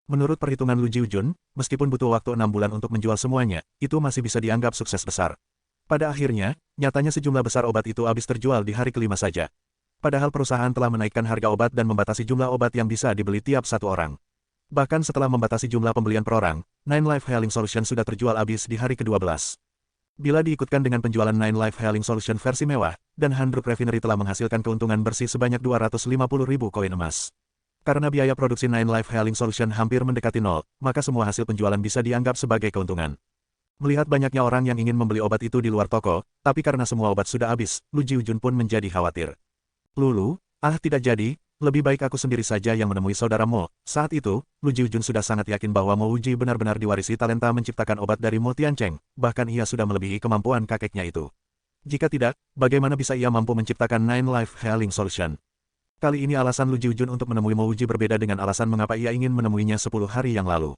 S1: Menurut perhitungan Lu Jiujun, meskipun butuh waktu 6 bulan untuk menjual semuanya, itu masih bisa dianggap sukses besar. Pada akhirnya, nyatanya sejumlah besar obat itu habis terjual di hari kelima saja. Padahal perusahaan telah menaikkan harga obat dan membatasi jumlah obat yang bisa dibeli tiap satu orang. Bahkan setelah membatasi jumlah pembelian per orang, Nine Life Healing Solution sudah terjual habis di hari ke-12. Bila diikutkan dengan penjualan Nine Life Healing Solution versi mewah, dan Handrook Refinery telah menghasilkan keuntungan bersih sebanyak 250.000 koin emas. Karena biaya produksi Nine Life Healing Solution hampir mendekati nol, maka semua hasil penjualan bisa dianggap sebagai keuntungan. Melihat banyaknya orang yang ingin membeli obat itu di luar toko, tapi karena semua obat sudah habis, Lu Jiujun pun menjadi khawatir. Lulu, tidak jadi, lebih baik aku sendiri saja yang menemui saudara Mo. Saat itu, Lu Jiujun sudah sangat yakin bahwa Mo Wuji benar-benar diwarisi talenta menciptakan obat dari Mo Tiancheng, bahkan ia sudah melebihi kemampuan kakeknya itu. Jika tidak, bagaimana bisa ia mampu menciptakan Nine Life Healing Solution? Kali ini alasan Lu Jiujun untuk menemui Mo Wuji berbeda dengan alasan mengapa ia ingin menemuinya 10 hari yang lalu.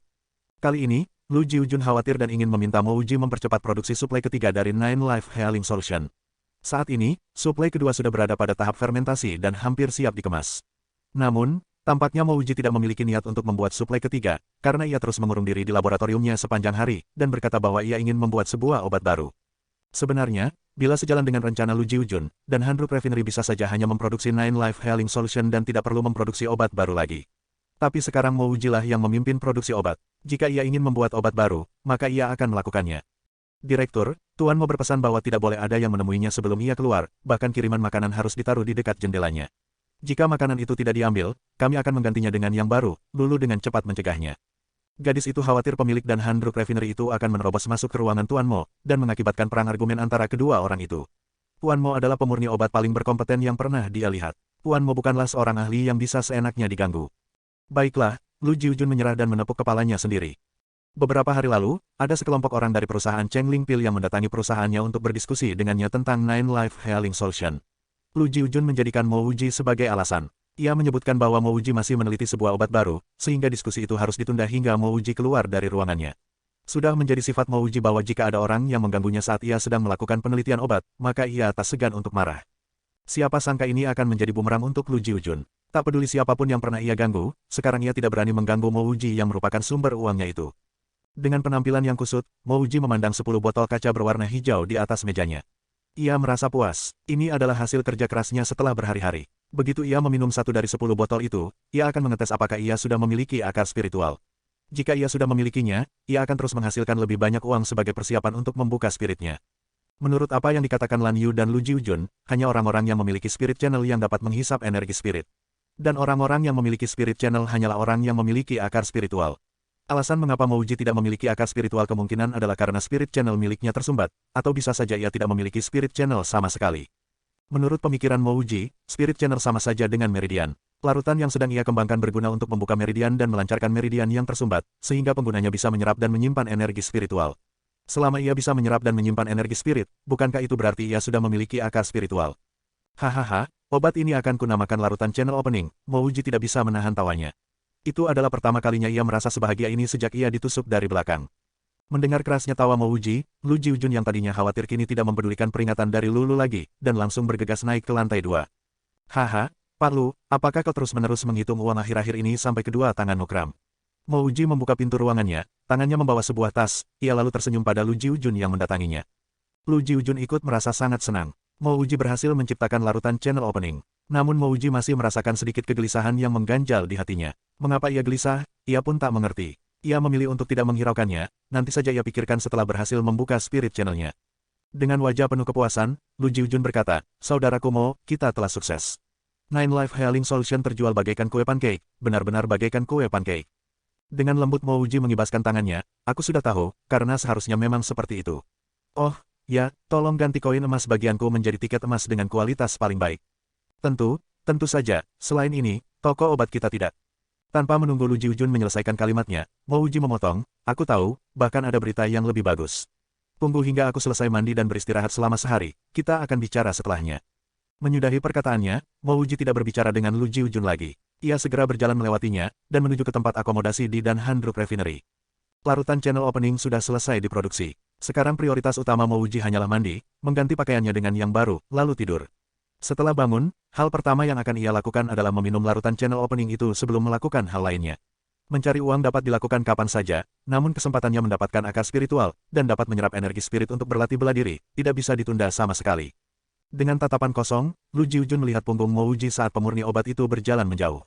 S1: Kali ini, Lu Jiujun khawatir dan ingin meminta Mo Wuji mempercepat produksi suplai ketiga dari Nine Life Healing Solution. Saat ini, suplai kedua sudah berada pada tahap fermentasi dan hampir siap dikemas. Namun, tampaknya Mo Wuji tidak memiliki niat untuk membuat suplai ketiga, karena ia terus mengurung diri di laboratoriumnya sepanjang hari, dan berkata bahwa ia ingin membuat sebuah obat baru. Sebenarnya, bila sejalan dengan rencana Lu Jiujun, dan Handrook Refinery bisa saja hanya memproduksi Nine Life Healing Solution dan tidak perlu memproduksi obat baru lagi. Tapi sekarang Mo Wuji lah yang memimpin produksi obat. Jika ia ingin membuat obat baru, maka ia akan melakukannya. Direktur, Tuan Mo berpesan bahwa tidak boleh ada yang menemuinya sebelum ia keluar, bahkan kiriman makanan harus ditaruh di dekat jendelanya. Jika makanan itu tidak diambil, kami akan menggantinya dengan yang baru, Lulu dengan cepat mencegahnya. Gadis itu khawatir pemilik dan Handrook Refinery itu akan menerobos masuk ke ruangan Tuan Mo, dan mengakibatkan perang argumen antara kedua orang itu. Tuan Mo adalah pemurni obat paling berkompeten yang pernah dia lihat. Tuan Mo bukanlah seorang ahli yang bisa seenaknya diganggu. Baiklah, Lu Jiujun menyerah dan menepuk kepalanya sendiri. Beberapa hari lalu, ada sekelompok orang dari perusahaan Cheng Ling Pil yang mendatangi perusahaannya untuk berdiskusi dengannya tentang Nine Life Healing Solution. Lu Jiujun menjadikan Mo Wuji sebagai alasan. Ia menyebutkan bahwa Mo Wuji masih meneliti sebuah obat baru, sehingga diskusi itu harus ditunda hingga Mo Wuji keluar dari ruangannya. Sudah menjadi sifat Mo Wuji bahwa jika ada orang yang mengganggunya saat ia sedang melakukan penelitian obat, maka ia tak segan untuk marah. Siapa sangka ini akan menjadi bumerang untuk Lu Jiujun. Tak peduli siapapun yang pernah ia ganggu, sekarang ia tidak berani mengganggu Mo Wuji yang merupakan sumber uangnya itu. Dengan penampilan yang kusut, Mo Wuji memandang 10 botol kaca berwarna hijau di atas mejanya. Ia merasa puas. Ini adalah hasil kerja kerasnya setelah berhari-hari. Begitu ia meminum satu dari 10 botol itu, ia akan mengetes apakah ia sudah memiliki akar spiritual. Jika ia sudah memilikinya, ia akan terus menghasilkan lebih banyak uang sebagai persiapan untuk membuka spiritnya. Menurut apa yang dikatakan Lan Yu dan Lu Jiujun, hanya orang-orang yang memiliki spirit channel yang dapat menghisap energi spirit. Dan orang-orang yang memiliki spirit channel hanyalah orang yang memiliki akar spiritual. Alasan mengapa Mo Wuji tidak memiliki akar spiritual kemungkinan adalah karena spirit channel miliknya tersumbat, atau bisa saja ia tidak memiliki spirit channel sama sekali. Menurut pemikiran Mo Wuji, spirit channel sama saja dengan meridian. Larutan yang sedang ia kembangkan berguna untuk membuka meridian dan melancarkan meridian yang tersumbat, sehingga penggunanya bisa menyerap dan menyimpan energi spiritual. Selama ia bisa menyerap dan menyimpan energi spirit, bukankah itu berarti ia sudah memiliki akar spiritual? Hahaha, obat ini akan kunamakan larutan channel opening. Mo Wuji tidak bisa menahan tawanya. Itu adalah pertama kalinya ia merasa sebahagia ini sejak ia ditusuk dari belakang. Mendengar kerasnya tawa Mo Wuji, Lu Jiujun yang tadinya khawatir kini tidak mempedulikan peringatan dari Lulu lagi, dan langsung bergegas naik ke lantai 2. Haha, Pak Lu, apakah kau terus-menerus menghitung uang akhir-akhir ini sampai kedua tanganmu kram? Mo Wuji membuka pintu ruangannya, tangannya membawa sebuah tas, ia lalu tersenyum pada Lu Jiujun yang mendatanginya. Lu Jiujun ikut merasa sangat senang. Mo Wuji berhasil menciptakan larutan channel opening. Namun Mo Wuji masih merasakan sedikit kegelisahan yang mengganjal di hatinya. Mengapa ia gelisah? Ia pun tak mengerti. Ia memilih untuk tidak menghiraukannya, nanti saja ia pikirkan setelah berhasil membuka spirit channelnya. Dengan wajah penuh kepuasan, Lu Jiujun berkata, "Saudaraku Mo, kita telah sukses. Nine Life Healing Solution terjual bagaikan kue pancake, benar-benar bagaikan kue pancake." Dengan lembut Mo Wuji mengibaskan tangannya, "Aku sudah tahu, karena seharusnya memang seperti itu. Oh, ya, tolong ganti koin emas bagianku menjadi tiket emas dengan kualitas paling baik." Tentu saja, selain ini, toko obat kita tidak. Tanpa menunggu Lu Jiujun menyelesaikan kalimatnya, Mo Wuji memotong, "Aku tahu, bahkan ada berita yang lebih bagus. Tunggu hingga aku selesai mandi dan beristirahat selama sehari, kita akan bicara setelahnya." Menyudahi perkataannya, Mo Wuji tidak berbicara dengan Lu Jiujun lagi. Ia segera berjalan melewatinya, dan menuju ke tempat akomodasi di Dan Handrook Refinery. Larutan channel opening sudah selesai diproduksi. Sekarang prioritas utama Mo Wuji hanyalah mandi, mengganti pakaiannya dengan yang baru, lalu tidur. Setelah bangun, hal pertama yang akan ia lakukan adalah meminum larutan channel opening itu sebelum melakukan hal lainnya. Mencari uang dapat dilakukan kapan saja, namun kesempatannya mendapatkan akar spiritual, dan dapat menyerap energi spirit untuk berlatih bela diri, tidak bisa ditunda sama sekali. Dengan tatapan kosong, Lu Jiujun melihat punggung Mo Wuji saat pemurni obat itu berjalan menjauh.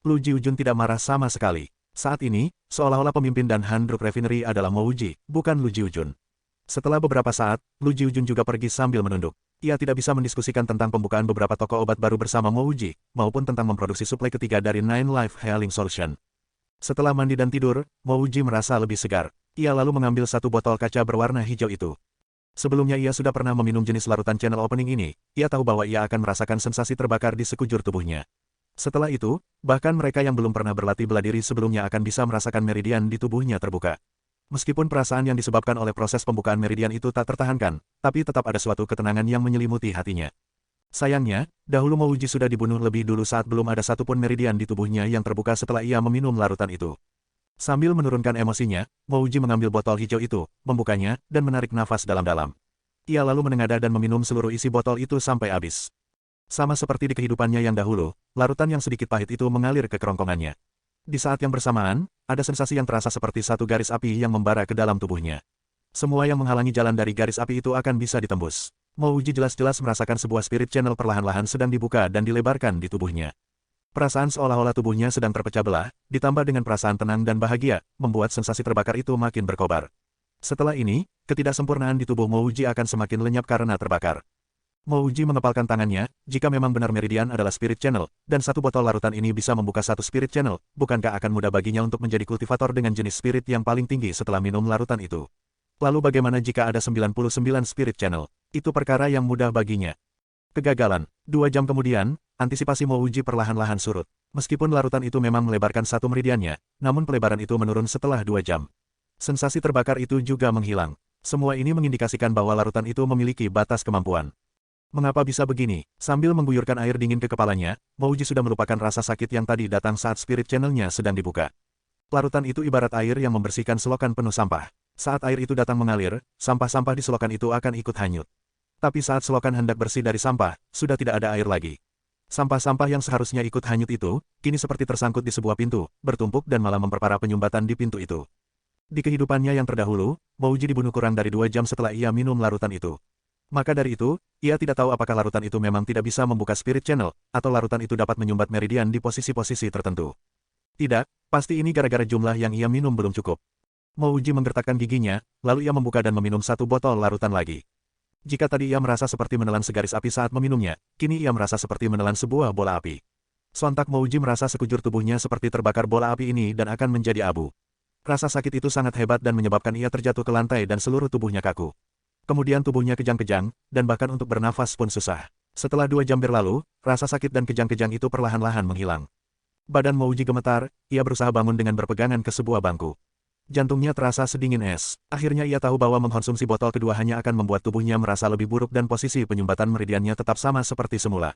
S1: Lu Jiujun tidak marah sama sekali. Saat ini, seolah-olah pemimpin dan Handruk Refinery adalah Mo Wuji, bukan Lu Jiujun. Setelah beberapa saat, Lu Jiujun juga pergi sambil menunduk. Ia tidak bisa mendiskusikan tentang pembukaan beberapa toko obat baru bersama Mo Wuji, maupun tentang memproduksi suplai ketiga dari Nine Life Healing Solution. Setelah mandi dan tidur, Mo Wuji merasa lebih segar. Ia lalu mengambil satu botol kaca berwarna hijau itu. Sebelumnya ia sudah pernah meminum jenis larutan channel opening ini, ia tahu bahwa ia akan merasakan sensasi terbakar di sekujur tubuhnya. Setelah itu, bahkan mereka yang belum pernah berlatih bela diri sebelumnya akan bisa merasakan meridian di tubuhnya terbuka. Meskipun perasaan yang disebabkan oleh proses pembukaan meridian itu tak tertahankan, tapi tetap ada suatu ketenangan yang menyelimuti hatinya. Sayangnya, dahulu Mo Wuji sudah dibunuh lebih dulu saat belum ada satupun meridian di tubuhnya yang terbuka setelah ia meminum larutan itu. Sambil menurunkan emosinya, Mo Wuji mengambil botol hijau itu, membukanya, dan menarik nafas dalam-dalam. Ia lalu menengadah dan meminum seluruh isi botol itu sampai habis. Sama seperti di kehidupannya yang dahulu, larutan yang sedikit pahit itu mengalir ke kerongkongannya. Di saat yang bersamaan, ada sensasi yang terasa seperti satu garis api yang membara ke dalam tubuhnya. Semua yang menghalangi jalan dari garis api itu akan bisa ditembus. Mo Wuji jelas-jelas merasakan sebuah spirit channel perlahan-lahan sedang dibuka dan dilebarkan di tubuhnya. Perasaan seolah-olah tubuhnya sedang terpecah belah, ditambah dengan perasaan tenang dan bahagia, membuat sensasi terbakar itu makin berkobar. Setelah ini, ketidaksempurnaan di tubuh Mo Wuji akan semakin lenyap karena terbakar. Mo Wuji mengepalkan tangannya, jika memang benar meridian adalah spirit channel, dan satu botol larutan ini bisa membuka satu spirit channel, bukankah akan mudah baginya untuk menjadi kultivator dengan jenis spirit yang paling tinggi setelah minum larutan itu? Lalu bagaimana jika ada 99 spirit channel? Itu perkara yang mudah baginya. Kegagalan. 2 jam kemudian, antisipasi Mo Wuji perlahan-lahan surut. Meskipun larutan itu memang melebarkan satu meridiannya, namun pelebaran itu menurun setelah 2 jam. Sensasi terbakar itu juga menghilang. Semua ini mengindikasikan bahwa larutan itu memiliki batas kemampuan. Mengapa bisa begini? Sambil mengguyurkan air dingin ke kepalanya, Mo Wuji sudah melupakan rasa sakit yang tadi datang saat spirit channelnya sedang dibuka. Larutan itu ibarat air yang membersihkan selokan penuh sampah. Saat air itu datang mengalir, sampah-sampah di selokan itu akan ikut hanyut. Tapi saat selokan hendak bersih dari sampah, sudah tidak ada air lagi. Sampah-sampah yang seharusnya ikut hanyut itu, kini seperti tersangkut di sebuah pintu, bertumpuk dan malah memperparah penyumbatan di pintu itu. Di kehidupannya yang terdahulu, Mo Wuji dibunuh kurang dari 2 jam setelah ia minum larutan itu. Maka dari itu, ia tidak tahu apakah larutan itu memang tidak bisa membuka spirit channel, atau larutan itu dapat menyumbat meridian di posisi-posisi tertentu. Tidak, pasti ini gara-gara jumlah yang ia minum belum cukup. Mo Wuji menggertakkan giginya, lalu ia membuka dan meminum satu botol larutan lagi. Jika tadi ia merasa seperti menelan segaris api saat meminumnya, kini ia merasa seperti menelan sebuah bola api. Sontak Mo Wuji merasa sekujur tubuhnya seperti terbakar bola api ini dan akan menjadi abu. Rasa sakit itu sangat hebat dan menyebabkan ia terjatuh ke lantai dan seluruh tubuhnya kaku. Kemudian tubuhnya kejang-kejang, dan bahkan untuk bernafas pun susah. Setelah 2 jam berlalu, rasa sakit dan kejang-kejang itu perlahan-lahan menghilang. Badan Mo Wuji gemetar, ia berusaha bangun dengan berpegangan ke sebuah bangku. Jantungnya terasa sedingin es. Akhirnya ia tahu bahwa mengkonsumsi botol kedua hanya akan membuat tubuhnya merasa lebih buruk dan posisi penyumbatan meridiannya tetap sama seperti semula.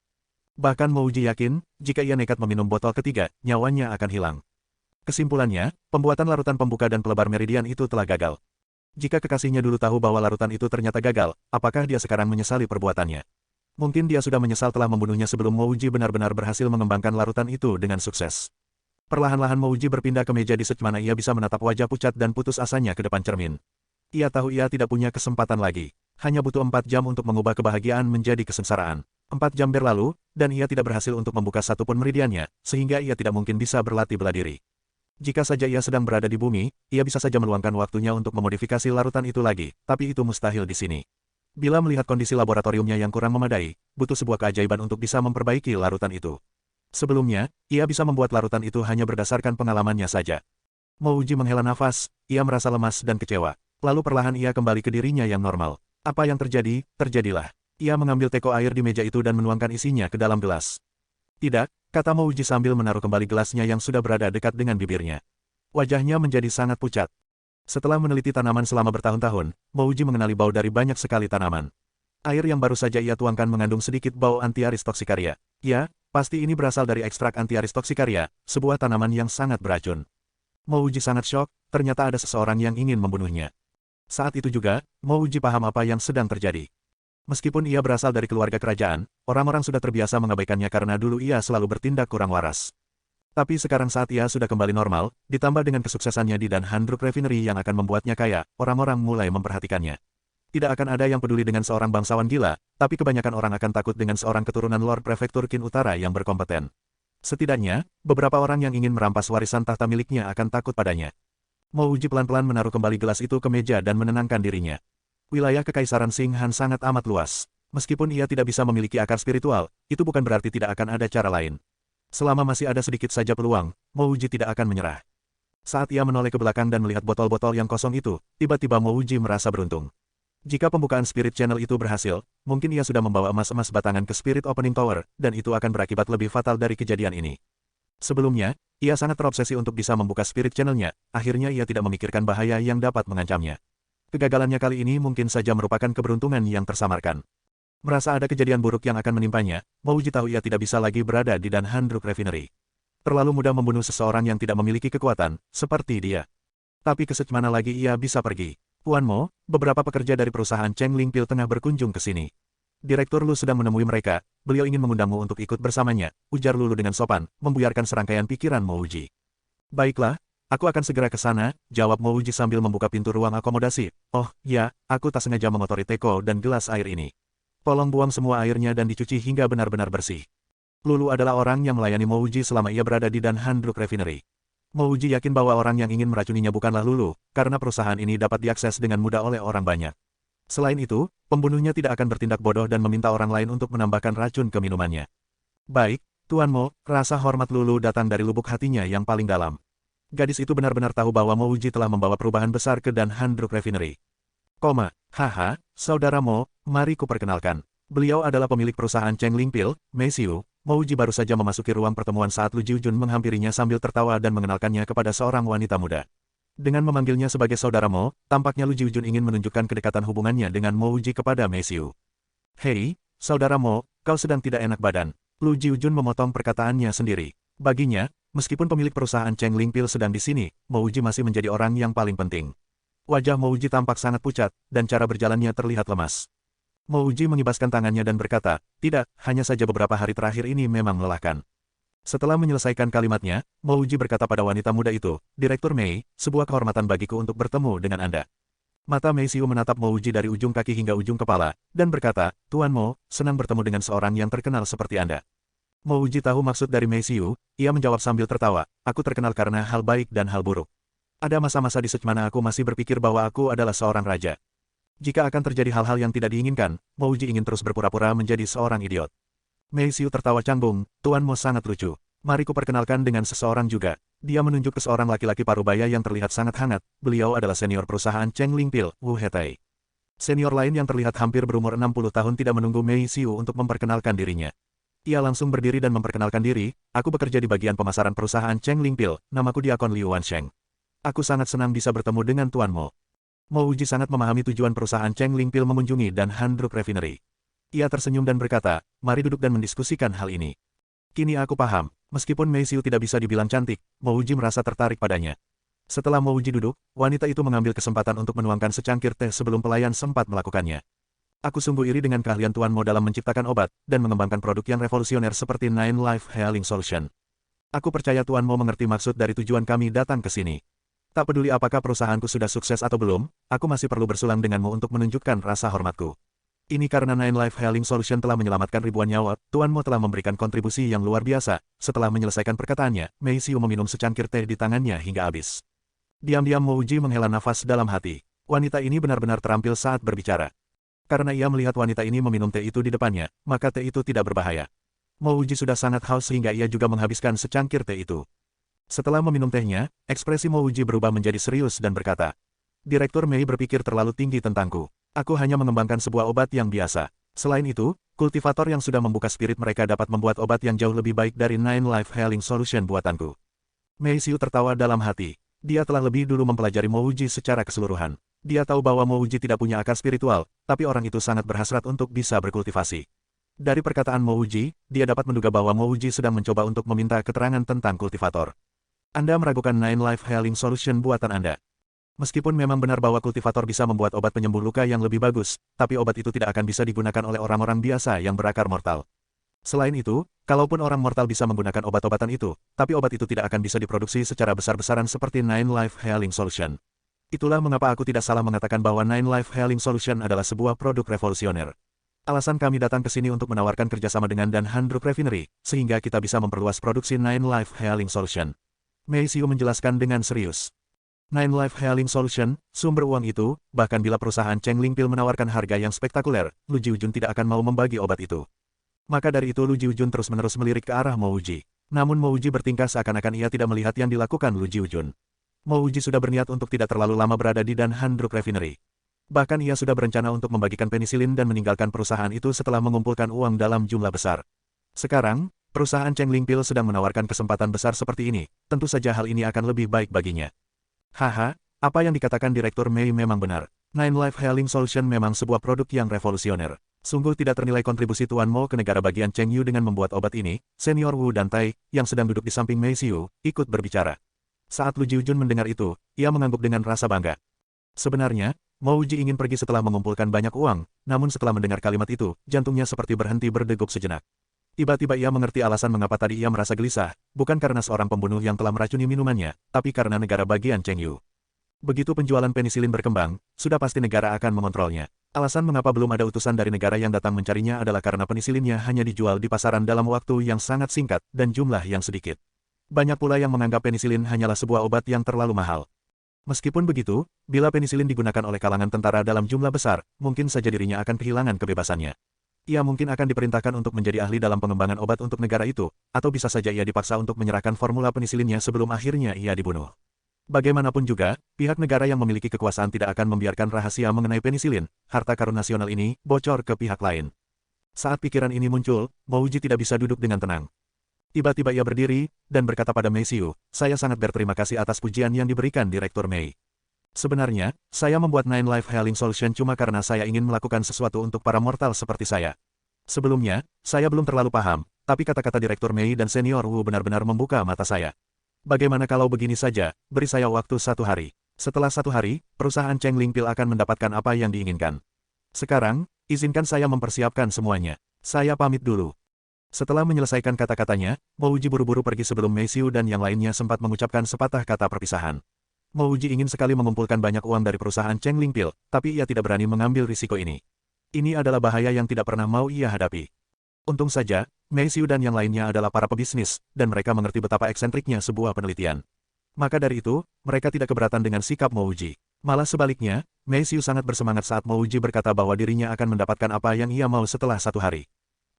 S1: Bahkan Mo Wuji yakin, jika ia nekat meminum botol ketiga, nyawanya akan hilang. Kesimpulannya, pembuatan larutan pembuka dan pelebar meridian itu telah gagal. Jika kekasihnya dulu tahu bahwa larutan itu ternyata gagal, apakah dia sekarang menyesali perbuatannya? Mungkin dia sudah menyesal telah membunuhnya sebelum Mo Wuji benar-benar berhasil mengembangkan larutan itu dengan sukses. Perlahan-lahan Mo Wuji berpindah ke meja di mana ia bisa menatap wajah pucat dan putus asanya ke depan cermin. Ia tahu ia tidak punya kesempatan lagi. Hanya butuh 4 jam untuk mengubah kebahagiaan menjadi kesengsaraan. 4 jam berlalu, dan ia tidak berhasil untuk membuka satupun meridiannya, sehingga ia tidak mungkin bisa berlatih bela diri. Jika saja ia sedang berada di bumi, ia bisa saja meluangkan waktunya untuk memodifikasi larutan itu lagi, tapi itu mustahil di sini. Bila melihat kondisi laboratoriumnya yang kurang memadai, butuh sebuah keajaiban untuk bisa memperbaiki larutan itu. Sebelumnya, ia bisa membuat larutan itu hanya berdasarkan pengalamannya saja. Mo Wuji menghela nafas, ia merasa lemas dan kecewa. Lalu perlahan ia kembali ke dirinya yang normal. Apa yang terjadi, terjadilah. Ia mengambil teko air di meja itu dan menuangkan isinya ke dalam gelas. Tidak, kata Mo Wuji sambil menaruh kembali gelasnya yang sudah berada dekat dengan bibirnya. Wajahnya menjadi sangat pucat. Setelah meneliti tanaman selama bertahun-tahun, Mo Wuji mengenali bau dari banyak sekali tanaman. Air yang baru saja ia tuangkan mengandung sedikit bau anti-aristoksikaria. Ya, pasti ini berasal dari ekstrak anti-aristoksikaria, sebuah tanaman yang sangat beracun. Mo Wuji sangat syok, ternyata ada seseorang yang ingin membunuhnya. Saat itu juga, Mo Wuji paham apa yang sedang terjadi. Meskipun ia berasal dari keluarga kerajaan, orang-orang sudah terbiasa mengabaikannya karena dulu ia selalu bertindak kurang waras. Tapi sekarang saat ia sudah kembali normal, ditambah dengan kesuksesannya di Dan Handruk Refinery yang akan membuatnya kaya, orang-orang mulai memperhatikannya. Tidak akan ada yang peduli dengan seorang bangsawan gila, tapi kebanyakan orang akan takut dengan seorang keturunan Lord Prefektur Qin Utara yang berkompeten. Setidaknya, beberapa orang yang ingin merampas warisan tahta miliknya akan takut padanya. Mo Wuji pelan-pelan menaruh kembali gelas itu ke meja dan menenangkan dirinya. Wilayah Kekaisaran Xing Han sangat amat luas. Meskipun ia tidak bisa memiliki akar spiritual, itu bukan berarti tidak akan ada cara lain. Selama masih ada sedikit saja peluang, Mo Wuji tidak akan menyerah. Saat ia menoleh ke belakang dan melihat botol-botol yang kosong itu, tiba-tiba Mo Wuji merasa beruntung. Jika pembukaan Spirit Channel itu berhasil, mungkin ia sudah membawa emas-emas batangan ke Spirit Opening Tower, dan itu akan berakibat lebih fatal dari kejadian ini. Sebelumnya, ia sangat terobsesi untuk bisa membuka Spirit Channel-nya, akhirnya ia tidak memikirkan bahaya yang dapat mengancamnya. Kegagalannya kali ini mungkin saja merupakan keberuntungan yang tersamarkan. Merasa ada kejadian buruk yang akan menimpanya, Mo Wuji tahu ia tidak bisa lagi berada di Dan Handruk Refinery. Terlalu mudah membunuh seseorang yang tidak memiliki kekuatan, seperti dia. Tapi mana lagi ia bisa pergi? Tuan Mo, beberapa pekerja dari perusahaan Cheng Ling Pil tengah berkunjung ke sini. Direktur Lu sedang menemui mereka, beliau ingin mengundangmu untuk ikut bersamanya, ujar Lulu dengan sopan, membuyarkan serangkaian pikiran Mo Wuji. Baiklah, aku akan segera ke sana, jawab Mo Wuji sambil membuka pintu ruang akomodasi. Oh, ya, aku tak sengaja mengotori teko dan gelas air ini. Tolong buang semua airnya dan dicuci hingga benar-benar bersih. Lulu adalah orang yang melayani Mo Wuji selama ia berada di Dan Handruk Refinery. Mo Wuji yakin bahwa orang yang ingin meracuninya bukanlah Lulu, karena perusahaan ini dapat diakses dengan mudah oleh orang banyak. Selain itu, pembunuhnya tidak akan bertindak bodoh dan meminta orang lain untuk menambahkan racun ke minumannya. Baik, Tuan Mo, rasa hormat Lulu datang dari lubuk hatinya yang paling dalam. Gadis itu benar-benar tahu bahwa Mo Wuji telah membawa perubahan besar ke Dan Handruk Refinery. Haha, Saudara Mo, mari kuperkenalkan. Beliau adalah pemilik perusahaan Cheng Ling Pil, Mei Xiu. Mo Wuji baru saja memasuki ruang pertemuan saat Lu Jiujun menghampirinya sambil tertawa dan mengenalkannya kepada seorang wanita muda. Dengan memanggilnya sebagai Saudara Mo, tampaknya Lu Jiujun ingin menunjukkan kedekatan hubungannya dengan Mo Wuji kepada Mei Xiu. Hei, Saudara Mo, kau sedang tidak enak badan. Lu Jiujun memotong perkataannya sendiri. Baginya, meskipun pemilik perusahaan Cheng Ling Pil sedang di sini, Mo Wuji masih menjadi orang yang paling penting. Wajah Mo Wuji tampak sangat pucat, dan cara berjalannya terlihat lemas. Mo Wuji mengibaskan tangannya dan berkata, tidak, hanya saja beberapa hari terakhir ini memang melelahkan. Setelah menyelesaikan kalimatnya, Mo Wuji berkata pada wanita muda itu, Direktur Mei, sebuah kehormatan bagiku untuk bertemu dengan Anda. Mata Mei Xiu menatap Mo Wuji dari ujung kaki hingga ujung kepala, dan berkata, Tuan Mo, senang bertemu dengan seorang yang terkenal seperti Anda. Mo Wuji tahu maksud dari Mei Xiu, ia menjawab sambil tertawa, aku terkenal karena hal baik dan hal buruk. Ada masa-masa di mana aku masih berpikir bahwa aku adalah seorang raja. Jika akan terjadi hal-hal yang tidak diinginkan, Mo Wuji ingin terus berpura-pura menjadi seorang idiot. Mei Xiu tertawa canggung, Tuan Mo sangat lucu. Mari kuperkenalkan dengan seseorang juga. Dia menunjuk ke seorang laki-laki parubaya yang terlihat sangat hangat, beliau adalah senior perusahaan Cheng Ling Pil, Wu Hetai. Senior lain yang terlihat hampir berumur 60 tahun tidak menunggu Mei Xiu untuk memperkenalkan dirinya. Ia langsung berdiri dan memperkenalkan diri, aku bekerja di bagian pemasaran perusahaan Cheng Ling Pil, namaku Diakon Liu Wansheng. Aku sangat senang bisa bertemu dengan Tuan Mo. Mo Wuji sangat memahami tujuan perusahaan Cheng Ling Pil mengunjungi Dan Handruk Refinery. Ia tersenyum dan berkata, mari duduk dan mendiskusikan hal ini. Kini aku paham, meskipun Mei Xiu tidak bisa dibilang cantik, Mo Wuji merasa tertarik padanya. Setelah Mo Wuji duduk, wanita itu mengambil kesempatan untuk menuangkan secangkir teh sebelum pelayan sempat melakukannya. Aku sungguh iri dengan keahlian Tuan Mo dalam menciptakan obat, dan mengembangkan produk yang revolusioner seperti Nine Life Healing Solution. Aku percaya Tuan Mo mengerti maksud dari tujuan kami datang ke sini. Tak peduli apakah perusahaanku sudah sukses atau belum, aku masih perlu bersulang denganmu untuk menunjukkan rasa hormatku. Ini karena Nine Life Healing Solution telah menyelamatkan ribuan nyawa, Tuan Mo telah memberikan kontribusi yang luar biasa. Setelah menyelesaikan perkataannya, Mei Xiu meminum secangkir teh di tangannya hingga habis. Diam-diam Mo Wuji menghela nafas dalam hati. Wanita ini benar-benar terampil saat berbicara. Karena ia melihat wanita ini meminum teh itu di depannya, maka teh itu tidak berbahaya. Mo Wuji sudah sangat haus sehingga ia juga menghabiskan secangkir teh itu. Setelah meminum tehnya, ekspresi Mo Wuji berubah menjadi serius dan berkata, Direktur Mei berpikir terlalu tinggi tentangku. Aku hanya mengembangkan sebuah obat yang biasa. Selain itu, kultivator yang sudah membuka spirit mereka dapat membuat obat yang jauh lebih baik dari Nine Life Healing Solution buatanku. Mei Xiu tertawa dalam hati. Dia telah lebih dulu mempelajari Mo Wuji secara keseluruhan. Dia tahu bahwa Mo Wuji tidak punya akar spiritual, tapi orang itu sangat berhasrat untuk bisa berkultivasi. Dari perkataan Mo Wuji, dia dapat menduga bahwa Mo Wuji sedang mencoba untuk meminta keterangan tentang kultivator. Anda meragukan Nine Life Healing Solution buatan Anda. Meskipun memang benar bahwa kultivator bisa membuat obat penyembuh luka yang lebih bagus, tapi obat itu tidak akan bisa digunakan oleh orang-orang biasa yang berakar mortal. Selain itu, kalaupun orang mortal bisa menggunakan obat-obatan itu, tapi obat itu tidak akan bisa diproduksi secara besar-besaran seperti Nine Life Healing Solution. Itulah mengapa aku tidak salah mengatakan bahwa Nine Life Healing Solution adalah sebuah produk revolusioner. Alasan kami datang ke sini untuk menawarkan kerjasama dengan Dan Handruk Refinery, sehingga kita bisa memperluas produksi Nine Life Healing Solution. Mei Xiu menjelaskan dengan serius. Nine Life Healing Solution, sumber uang itu, bahkan bila perusahaan Cheng Lingpil menawarkan harga yang spektakuler, Lu Jiujun tidak akan mau membagi obat itu. Maka dari itu Lu Jiujun terus-menerus melirik ke arah Mo Wuji. Namun Mo Wuji bertingkah seakan-akan ia tidak melihat yang dilakukan Lu Jiujun. Mo Wuji sudah berniat untuk tidak terlalu lama berada di Dan Handruk Refinery. Bahkan ia sudah berencana untuk membagikan penisilin dan meninggalkan perusahaan itu setelah mengumpulkan uang dalam jumlah besar. Sekarang, perusahaan Cheng Lingpil sedang menawarkan kesempatan besar seperti ini, tentu saja hal ini akan lebih baik baginya. Haha, apa yang dikatakan Direktur Mei memang benar. Nine Life Healing Solution memang sebuah produk yang revolusioner. Sungguh tidak ternilai kontribusi Tuan Mo ke negara bagian Cheng Yu dengan membuat obat ini. Senior Wu dan Tai, yang sedang duduk di samping Mei Xiu, ikut berbicara. Saat Lu Jiujun mendengar itu, ia mengangguk dengan rasa bangga. Sebenarnya, Mo Wuji ingin pergi setelah mengumpulkan banyak uang, namun setelah mendengar kalimat itu, jantungnya seperti berhenti berdegup sejenak. Tiba-tiba ia mengerti alasan mengapa tadi ia merasa gelisah, bukan karena seorang pembunuh yang telah meracuni minumannya, tapi karena negara bagian Cheng Yu. Begitu penjualan penisilin berkembang, sudah pasti negara akan mengontrolnya. Alasan mengapa belum ada utusan dari negara yang datang mencarinya adalah karena penisilinnya hanya dijual di pasaran dalam waktu yang sangat singkat dan jumlah yang sedikit. Banyak pula yang menganggap penisilin hanyalah sebuah obat yang terlalu mahal. Meskipun begitu, bila penisilin digunakan oleh kalangan tentara dalam jumlah besar, mungkin saja dirinya akan kehilangan kebebasannya. Ia mungkin akan diperintahkan untuk menjadi ahli dalam pengembangan obat untuk negara itu, atau bisa saja ia dipaksa untuk menyerahkan formula penisilinnya sebelum akhirnya ia dibunuh. Bagaimanapun juga, pihak negara yang memiliki kekuasaan tidak akan membiarkan rahasia mengenai penisilin, harta karun nasional ini, bocor ke pihak lain. Saat pikiran ini muncul, Mo Wuji tidak bisa duduk dengan tenang. Tiba-tiba ia berdiri, dan berkata pada Mei Xiu, saya sangat berterima kasih atas pujian yang diberikan Direktur Mei. Sebenarnya, saya membuat Nine Life Healing Solution cuma karena saya ingin melakukan sesuatu untuk para mortal seperti saya. Sebelumnya, saya belum terlalu paham, tapi kata-kata Direktur Mei dan Senior Wu benar-benar membuka mata saya. Bagaimana kalau begini saja, beri saya waktu 1 hari. Setelah 1 hari, perusahaan Cheng Lingpil akan mendapatkan apa yang diinginkan. Sekarang, izinkan saya mempersiapkan semuanya. Saya pamit dulu. Setelah menyelesaikan kata-katanya, Mo Wuji buru-buru pergi sebelum Mei Xiu dan yang lainnya sempat mengucapkan sepatah kata perpisahan. Mo Wuji ingin sekali mengumpulkan banyak uang dari perusahaan Cheng Lingpil, tapi ia tidak berani mengambil risiko ini. Ini adalah bahaya yang tidak pernah mau ia hadapi. Untung saja, Mei Xiu dan yang lainnya adalah para pebisnis, dan mereka mengerti betapa eksentriknya sebuah penelitian. Maka dari itu, mereka tidak keberatan dengan sikap Mo Wuji. Malah sebaliknya, Mei Xiu sangat bersemangat saat Mo Wuji berkata bahwa dirinya akan mendapatkan apa yang ia mau setelah 1 hari.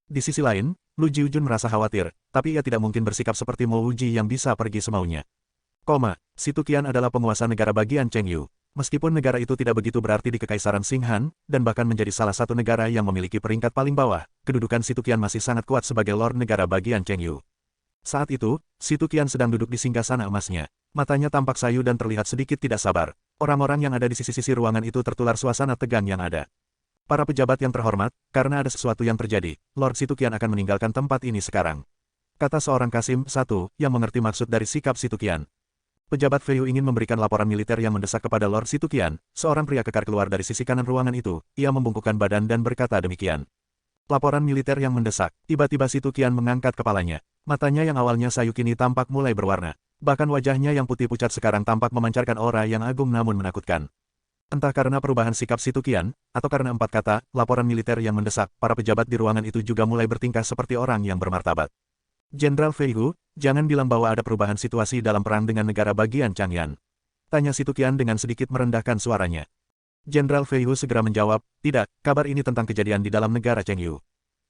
S1: Di sisi lain, Lu Jiujun merasa khawatir, tapi ia tidak mungkin bersikap seperti Mo Wuji yang bisa pergi semaunya. Situ Qian adalah penguasa negara bagian Cheng Yu. Meskipun negara itu tidak begitu berarti di Kekaisaran Xing Han, dan bahkan menjadi salah satu negara yang memiliki peringkat paling bawah, kedudukan Situ Qian masih sangat kuat sebagai Lord negara bagian Cheng Yu. Saat itu, Situ Qian sedang duduk di singgasana emasnya. Matanya tampak sayu dan terlihat sedikit tidak sabar. Orang-orang yang ada di sisi-sisi ruangan itu tertular suasana tegang yang ada. Para pejabat yang terhormat, karena ada sesuatu yang terjadi, Lord Situ Qian akan meninggalkan tempat ini sekarang. Kata seorang Kasim I, yang mengerti maksud dari sikap Situ Qian. Pejabat Fei Yu ingin memberikan laporan militer yang mendesak kepada Lord Situ Qian. Seorang pria kekar keluar dari sisi kanan ruangan itu, ia membungkukkan badan dan berkata demikian. Laporan militer yang mendesak. Tiba-tiba Situ Qian mengangkat kepalanya. Matanya yang awalnya sayu kini tampak mulai berwarna. Bahkan wajahnya yang putih pucat sekarang tampak memancarkan aura yang agung namun menakutkan. Entah karena perubahan sikap Situ Qian, atau karena 4 kata, laporan militer yang mendesak, para pejabat di ruangan itu juga mulai bertingkah seperti orang yang bermartabat. Jenderal Fei Hu, jangan bilang bahwa ada perubahan situasi dalam perang dengan negara bagian Changyan. Tanya Situ Qian dengan sedikit merendahkan suaranya. Jenderal Fei Hu segera menjawab, tidak, kabar ini tentang kejadian di dalam negara Cheng Yu.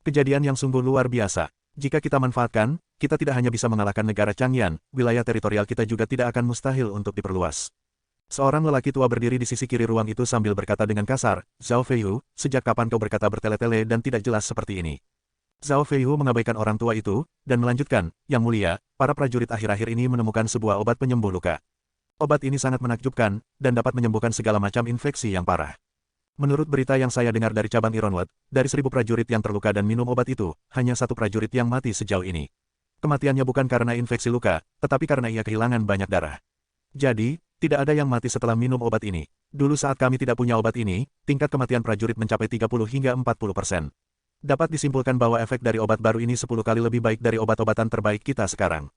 S1: Kejadian yang sungguh luar biasa. Jika kita manfaatkan, kita tidak hanya bisa mengalahkan negara Changyan, wilayah teritorial kita juga tidak akan mustahil untuk diperluas. Seorang lelaki tua berdiri di sisi kiri ruang itu sambil berkata dengan kasar, Zhao Fei Hu, sejak kapan kau berkata bertele-tele dan tidak jelas seperti ini? Zhao Fei Hu mengabaikan orang tua itu, dan melanjutkan, Yang Mulia, para prajurit akhir-akhir ini menemukan sebuah obat penyembuh luka. Obat ini sangat menakjubkan, dan dapat menyembuhkan segala macam infeksi yang parah. Menurut berita yang saya dengar dari cabang Ironwood, dari 1000 prajurit yang terluka dan minum obat itu, hanya 1 prajurit yang mati sejauh ini. Kematiannya bukan karena infeksi luka, tetapi karena ia kehilangan banyak darah. Jadi, tidak ada yang mati setelah minum obat ini. Dulu saat kami tidak punya obat ini, tingkat kematian prajurit mencapai 30 hingga 40%. Dapat disimpulkan bahwa efek dari obat baru ini 10 kali lebih baik dari obat-obatan terbaik kita sekarang.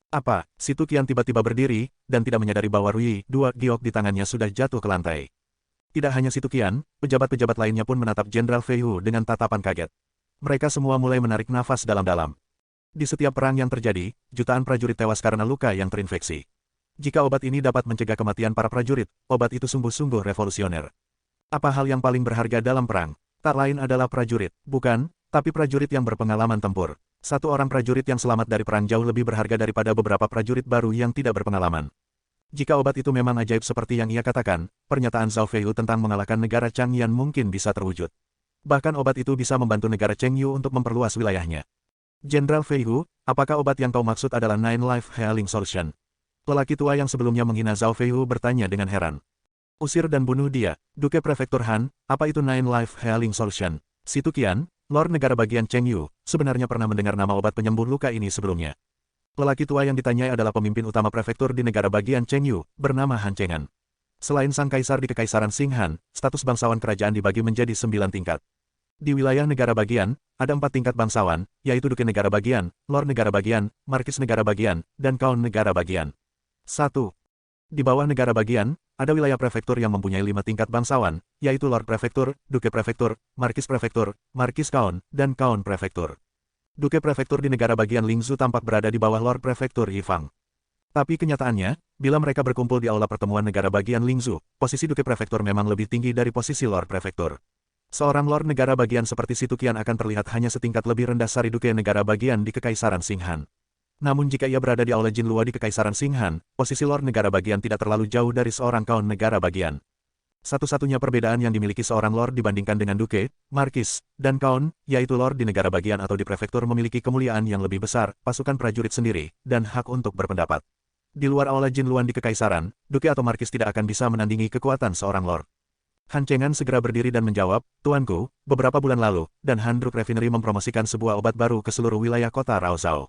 S1: Apa? Si Tu Qian tiba-tiba berdiri, dan tidak menyadari bahwa Rui, dua giok di tangannya sudah jatuh ke lantai. Tidak hanya si Tu Qian, pejabat-pejabat lainnya pun menatap Jenderal Fei Hu dengan tatapan kaget. Mereka semua mulai menarik nafas dalam-dalam. Di setiap perang yang terjadi, jutaan prajurit tewas karena luka yang terinfeksi. Jika obat ini dapat mencegah kematian para prajurit, obat itu sungguh-sungguh revolusioner. Apa hal yang paling berharga dalam perang? Tak lain adalah prajurit, bukan, tapi prajurit yang berpengalaman tempur. Satu orang prajurit yang selamat dari perang jauh lebih berharga daripada beberapa prajurit baru yang tidak berpengalaman. Jika obat itu memang ajaib seperti yang ia katakan, pernyataan Zhao Feiyu tentang mengalahkan negara Changyan mungkin bisa terwujud. Bahkan obat itu bisa membantu negara Chengyu untuk memperluas wilayahnya. Jenderal Feiyu, apakah obat yang kau maksud adalah Nine Life Healing Solution? Lelaki tua yang sebelumnya menghina Zhao Feiyu bertanya dengan heran. Usir dan bunuh dia, Duke Prefektur Han, apa itu Nine Life Healing Solution? Si Tu Qian, Lord Negara Bagian Chengyu, sebenarnya pernah mendengar nama obat penyembuh luka ini sebelumnya. Lelaki tua yang ditanyai adalah pemimpin utama prefektur di negara bagian Chengyu, bernama Han Chengan. Selain sang kaisar di Kekaisaran Xinghan, status bangsawan kerajaan dibagi menjadi 9 tingkat. Di wilayah negara bagian, ada 4 tingkat bangsawan, yaitu Duke Negara Bagian, Lord Negara Bagian, Markis Negara Bagian, dan Count Negara Bagian. 1. Di bawah negara bagian, ada wilayah prefektur yang mempunyai 5 tingkat bangsawan, yaitu Lord Prefektur, Duke Prefektur, Markis Prefektur, Markis Count, dan Count Prefektur. Duke Prefektur di negara bagian Lingzhou tampak berada di bawah Lord Prefektur Yifang. Tapi kenyataannya, bila mereka berkumpul di aula pertemuan negara bagian Lingzhou, posisi Duke Prefektur memang lebih tinggi dari posisi Lord Prefektur. Seorang Lord negara bagian seperti Si Tu Qian akan terlihat hanya setingkat lebih rendah dari Duke negara bagian di Kekaisaran Xinghan. Namun jika ia berada di aula Jinlua di Kekaisaran Xinghan, posisi Lord negara bagian tidak terlalu jauh dari seorang Count negara bagian. Satu-satunya perbedaan yang dimiliki seorang Lord dibandingkan dengan Duke, Markis, dan Count, yaitu Lord di negara bagian atau di prefektur memiliki kemuliaan yang lebih besar, pasukan prajurit sendiri, dan hak untuk berpendapat. Di luar aula Jinluan di Kekaisaran, Duke atau Markis tidak akan bisa menandingi kekuatan seorang Lord. Han Chengan segera berdiri dan menjawab, Tuanku, beberapa bulan lalu, dan Han Druk Refinery mempromosikan sebuah obat baru ke seluruh wilayah kota Raozhou.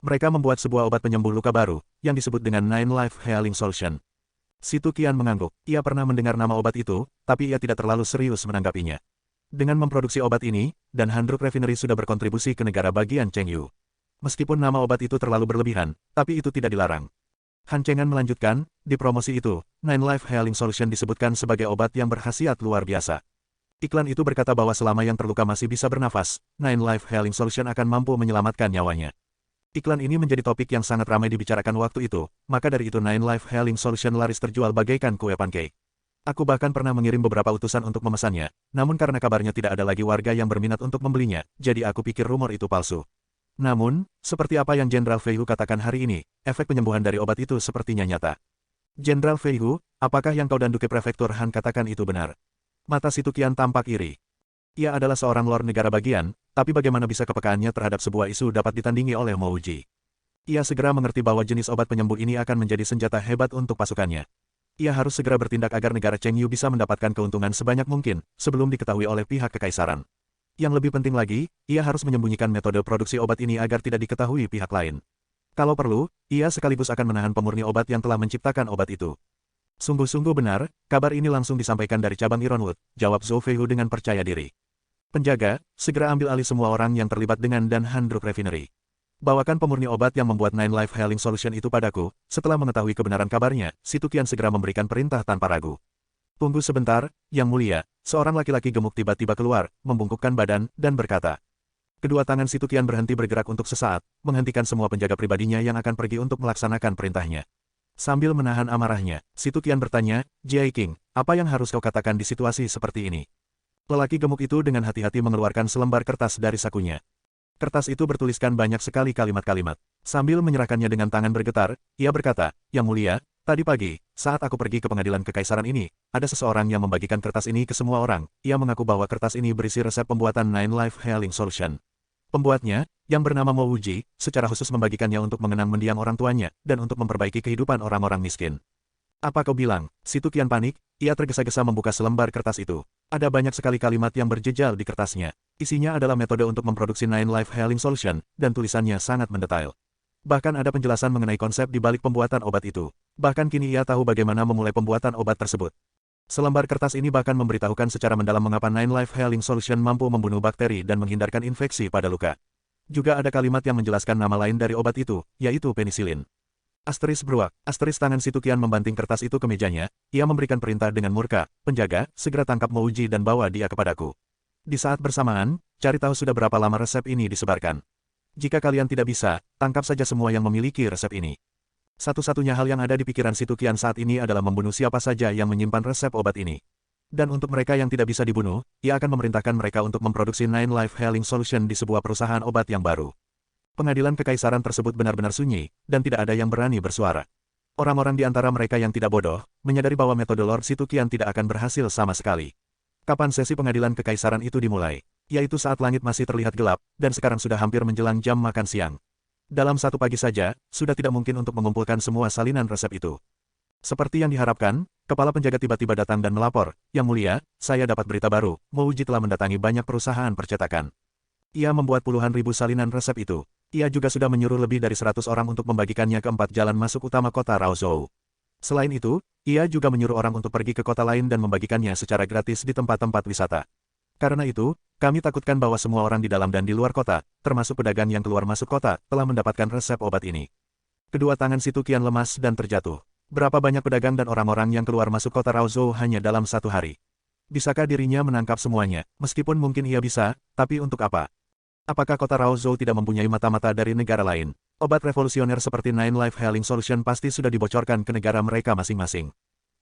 S1: Mereka membuat sebuah obat penyembuh luka baru, yang disebut dengan Nine Life Healing Solution. Si Tu Qian mengangguk, ia pernah mendengar nama obat itu, tapi ia tidak terlalu serius menanggapinya. Dengan memproduksi obat ini, dan Han Druk Refinery sudah berkontribusi ke negara bagian Chengyu. Meskipun nama obat itu terlalu berlebihan, tapi itu tidak dilarang. Han Chengan melanjutkan, di promosi itu, Nine Life Healing Solution disebutkan sebagai obat yang berkhasiat luar biasa. Iklan itu berkata bahwa selama yang terluka masih bisa bernafas, Nine Life Healing Solution akan mampu menyelamatkan nyawanya. Iklan ini menjadi topik yang sangat ramai dibicarakan waktu itu, maka dari itu Nine Life Healing Solution laris terjual bagaikan kue pancake. Aku bahkan pernah mengirim beberapa utusan untuk memesannya, namun karena kabarnya tidak ada lagi warga yang berminat untuk membelinya, jadi aku pikir rumor itu palsu. Namun, seperti apa yang Jenderal Fei Hu katakan hari ini, efek penyembuhan dari obat itu sepertinya nyata. Jenderal Fei Hu, apakah yang kau dan Duke Prefektur Han katakan itu benar? Mata Si Tu Qian tampak iri. Ia adalah seorang Lord negara bagian, tapi bagaimana bisa kepekaannya terhadap sebuah isu dapat ditandingi oleh Mo Wuji? Ia segera mengerti bahwa jenis obat penyembuh ini akan menjadi senjata hebat untuk pasukannya. Ia harus segera bertindak agar negara Chengyu bisa mendapatkan keuntungan sebanyak mungkin, sebelum diketahui oleh pihak kekaisaran. Yang lebih penting lagi, ia harus menyembunyikan metode produksi obat ini agar tidak diketahui pihak lain. Kalau perlu, ia sekaligus akan menahan pemurni obat yang telah menciptakan obat itu. Sungguh-sungguh benar, kabar ini langsung disampaikan dari cabang Ironwood, jawab Zhou Feihu dengan percaya diri. Penjaga, segera ambil alih semua orang yang terlibat dengan dan Han Druk Refinery. Bawakan pemurni obat yang membuat Nine Life Healing Solution itu padaku. Setelah mengetahui kebenaran kabarnya, Si Tu Qian segera memberikan perintah tanpa ragu. Tunggu sebentar, Yang Mulia. Seorang laki-laki gemuk tiba-tiba keluar, membungkukkan badan, dan berkata. Kedua tangan Si Tu Qian berhenti bergerak untuk sesaat, menghentikan semua penjaga pribadinya yang akan pergi untuk melaksanakan perintahnya. Sambil menahan amarahnya, Si Tu Qian bertanya, Jie King, apa yang harus kau katakan di situasi seperti ini? Lelaki gemuk itu dengan hati-hati mengeluarkan selembar kertas dari sakunya. Kertas itu bertuliskan banyak sekali kalimat-kalimat. Sambil menyerahkannya dengan tangan bergetar, ia berkata, Yang Mulia, tadi pagi, saat aku pergi ke pengadilan kekaisaran ini, ada seseorang yang membagikan kertas ini ke semua orang. Ia mengaku bahwa kertas ini berisi resep pembuatan Nine Life Healing Solution. Pembuatnya, yang bernama Mo Wuji, secara khusus membagikannya untuk mengenang mendiang orang tuanya, dan untuk memperbaiki kehidupan orang-orang miskin. Apa kau bilang? Si Tu Qian panik, ia tergesa-gesa membuka selembar kertas itu. Ada banyak sekali kalimat yang berjejal di kertasnya. Isinya adalah metode untuk memproduksi Nine Life Healing Solution, dan tulisannya sangat mendetail. Bahkan ada penjelasan mengenai konsep di balik pembuatan obat itu. Bahkan kini ia tahu bagaimana memulai pembuatan obat tersebut. Selembar kertas ini bahkan memberitahukan secara mendalam mengapa Nine Life Healing Solution mampu membunuh bakteri dan menghindarkan infeksi pada luka. Juga ada kalimat yang menjelaskan nama lain dari obat itu, yaitu penisilin. Asteris beruak, asteris tangan si Tukian membanting kertas itu ke mejanya, ia memberikan perintah dengan murka, penjaga, segera tangkap Mouji dan bawa dia kepadaku. Di saat bersamaan, cari tahu sudah berapa lama resep ini disebarkan. Jika kalian tidak bisa, tangkap saja semua yang memiliki resep ini. Satu-satunya hal yang ada di pikiran si Tukian saat ini adalah membunuh siapa saja yang menyimpan resep obat ini. Dan untuk mereka yang tidak bisa dibunuh, ia akan memerintahkan mereka untuk memproduksi Nine Life Healing Solution di sebuah perusahaan obat yang baru. Pengadilan kekaisaran tersebut benar-benar sunyi, dan tidak ada yang berani bersuara. Orang-orang di antara mereka yang tidak bodoh, menyadari bahwa metode Lord Situkian tidak akan berhasil sama sekali. Kapan sesi pengadilan kekaisaran itu dimulai? Yaitu saat langit masih terlihat gelap, dan sekarang sudah hampir menjelang jam makan siang. Dalam satu pagi saja, sudah tidak mungkin untuk mengumpulkan semua salinan resep itu. Seperti yang diharapkan, kepala penjaga tiba-tiba datang dan melapor, "Yang mulia, saya dapat berita baru, Mouji telah mendatangi banyak perusahaan percetakan. Ia membuat puluhan ribu salinan resep itu. Ia juga sudah menyuruh lebih dari 100 orang untuk membagikannya ke 4 jalan masuk utama kota Raozhou. Selain itu, ia juga menyuruh orang untuk pergi ke kota lain dan membagikannya secara gratis di tempat-tempat wisata. Karena itu, kami takutkan bahwa semua orang di dalam dan di luar kota, termasuk pedagang yang keluar masuk kota, telah mendapatkan resep obat ini." Kedua tangan si Tukian lemas dan terjatuh. Berapa banyak pedagang dan orang-orang yang keluar masuk kota Raozhou hanya dalam satu hari? Bisakah dirinya menangkap semuanya? Meskipun mungkin ia bisa, tapi untuk apa? Apakah kota Raozhou tidak mempunyai mata-mata dari negara lain? Obat revolusioner seperti Nine Life Healing Solution pasti sudah dibocorkan ke negara mereka masing-masing.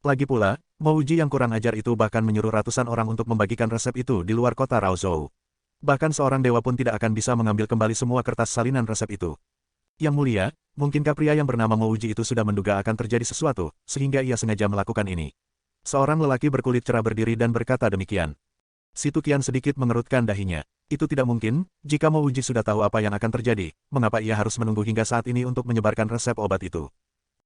S1: Lagi pula, Mouji yang kurang ajar itu bahkan menyuruh ratusan orang untuk membagikan resep itu di luar kota Raozhou. Bahkan seorang dewa pun tidak akan bisa mengambil kembali semua kertas salinan resep itu. Yang mulia, mungkinkah pria yang bernama Mouji itu sudah menduga akan terjadi sesuatu, sehingga ia sengaja melakukan ini? Seorang lelaki berkulit cerah berdiri dan berkata demikian. Si Tukian sedikit mengerutkan dahinya. Itu tidak mungkin, jika Mouji sudah tahu apa yang akan terjadi, mengapa ia harus menunggu hingga saat ini untuk menyebarkan resep obat itu?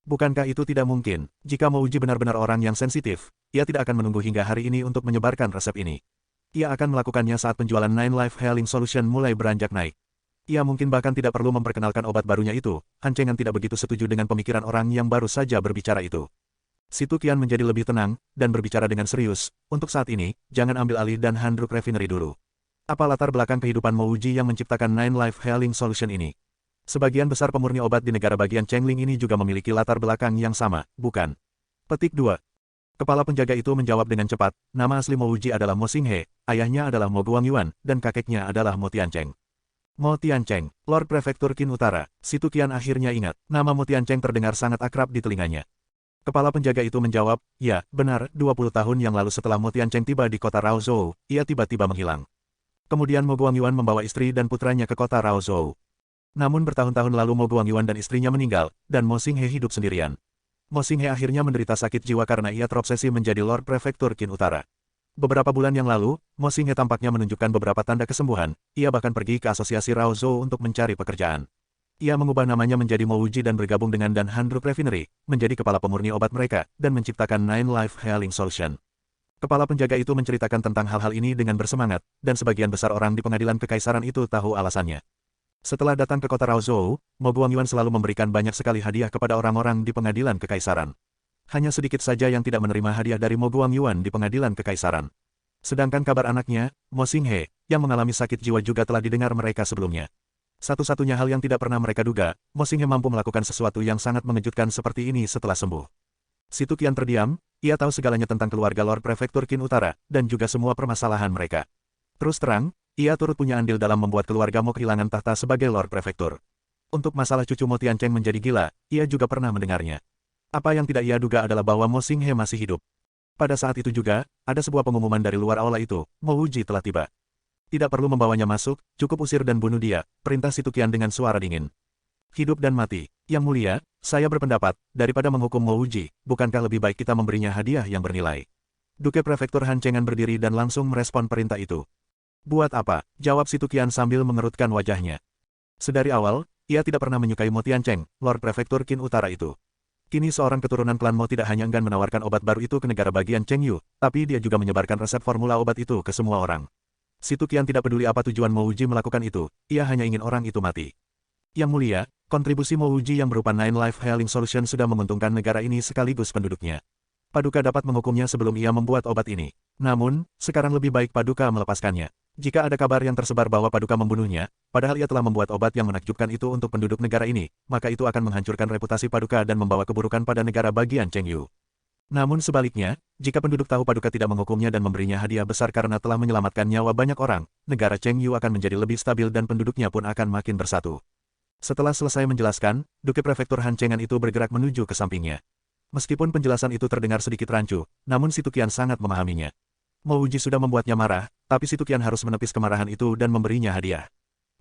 S1: Bukankah itu tidak mungkin? Jika Mouji benar-benar orang yang sensitif, ia tidak akan menunggu hingga hari ini untuk menyebarkan resep ini. Ia akan melakukannya saat penjualan Nine Life Healing Solution mulai beranjak naik. Ia mungkin bahkan tidak perlu memperkenalkan obat barunya itu. Hancengan tidak begitu setuju dengan pemikiran orang yang baru saja berbicara itu. Si Tukian menjadi lebih tenang, dan berbicara dengan serius. Untuk saat ini, jangan ambil alih dan handuk refinery dulu. Apa latar belakang kehidupan Mouji yang menciptakan Nine Life Healing Solution ini? Sebagian besar pemurni obat di negara bagian Chengling ini juga memiliki latar belakang yang sama, bukan? Petik 2. Kepala penjaga itu menjawab dengan cepat, nama asli Mouji adalah Mo Xinghe, ayahnya adalah Mo Guangyuan, dan kakeknya adalah Mo Tiancheng. Mo Tiancheng, Lord Prefektur Qin Utara. Si Tukian akhirnya ingat, nama Mo Tiancheng terdengar sangat akrab di telinganya. Kepala penjaga itu menjawab, "Ya, benar, 20 tahun yang lalu setelah Mo Tiancheng tiba di kota Raozhou, ia tiba-tiba menghilang. Kemudian Mo Guangyuan membawa istri dan putranya ke kota Raozhou. Namun bertahun-tahun lalu Mo Guangyuan dan istrinya meninggal, dan Mo Xinghe hidup sendirian. Mo Xinghe akhirnya menderita sakit jiwa karena ia terobsesi menjadi Lord Prefektur Qin Utara. Beberapa bulan yang lalu, Mo Xinghe tampaknya menunjukkan beberapa tanda kesembuhan, ia bahkan pergi ke asosiasi Raozhou untuk mencari pekerjaan. Ia mengubah namanya menjadi Mouji dan bergabung dengan Dan Handruk Refinery, menjadi kepala pemurni obat mereka, dan menciptakan Nine Life Healing Solution." Kepala penjaga itu menceritakan tentang hal-hal ini dengan bersemangat, dan sebagian besar orang di pengadilan kekaisaran itu tahu alasannya. Setelah datang ke kota Raozhou, Mo Guangyuan selalu memberikan banyak sekali hadiah kepada orang-orang di pengadilan kekaisaran. Hanya sedikit saja yang tidak menerima hadiah dari Mo Guangyuan di pengadilan kekaisaran. Sedangkan kabar anaknya, Mo Xinghe, yang mengalami sakit jiwa juga telah didengar mereka sebelumnya. Satu-satunya hal yang tidak pernah mereka duga, Mo Xinghe mampu melakukan sesuatu yang sangat mengejutkan seperti ini setelah sembuh. Si Tukian terdiam, ia tahu segalanya tentang keluarga Lord Prefektur Qin Utara, dan juga semua permasalahan mereka. Terus terang, ia turut punya andil dalam membuat keluarga Mo kehilangan tahta sebagai Lord Prefektur. Untuk masalah cucu Mo Tiancheng menjadi gila, ia juga pernah mendengarnya. Apa yang tidak ia duga adalah bahwa Mo Xinghe masih hidup. Pada saat itu juga, ada sebuah pengumuman dari luar aula itu, Mouji telah tiba. Tidak perlu membawanya masuk, cukup usir dan bunuh dia, perintah si Tukian dengan suara dingin. "Hidup dan mati, Yang mulia, saya berpendapat, daripada menghukum Mouji, bukankah lebih baik kita memberinya hadiah yang bernilai?" Duke Prefektur Hancengan berdiri dan langsung merespon perintah itu. "Buat apa?" jawab si Tukian sambil mengerutkan wajahnya. Sedari awal, ia tidak pernah menyukai Mo Tiancheng, Lord Prefektur Qin Utara itu. Kini seorang keturunan klan Mo tidak hanya enggan menawarkan obat baru itu ke negara bagian Chengyu, tapi dia juga menyebarkan resep formula obat itu ke semua orang. Si Tukian tidak peduli apa tujuan Mouji melakukan itu, ia hanya ingin orang itu mati. "Yang mulia, kontribusi Mouji yang berupa Nine Life Healing Solution sudah menguntungkan negara ini sekaligus penduduknya. Paduka dapat menghukumnya sebelum ia membuat obat ini. Namun, sekarang lebih baik Paduka melepaskannya. Jika ada kabar yang tersebar bahwa Paduka membunuhnya, padahal ia telah membuat obat yang menakjubkan itu untuk penduduk negara ini, maka itu akan menghancurkan reputasi Paduka dan membawa keburukan pada negara bagian Chengyu. Namun sebaliknya, jika penduduk tahu Paduka tidak menghukumnya dan memberinya hadiah besar karena telah menyelamatkan nyawa banyak orang, negara Chengyu akan menjadi lebih stabil dan penduduknya pun akan makin bersatu. Setelah selesai menjelaskan, Duke Prefektur Han Chengan itu bergerak menuju ke sampingnya. Meskipun penjelasan itu terdengar sedikit rancu, namun Si Tuqian sangat memahaminya. Mo Wuji sudah membuatnya marah, tapi Si Tuqian harus menepis kemarahan itu dan memberinya hadiah.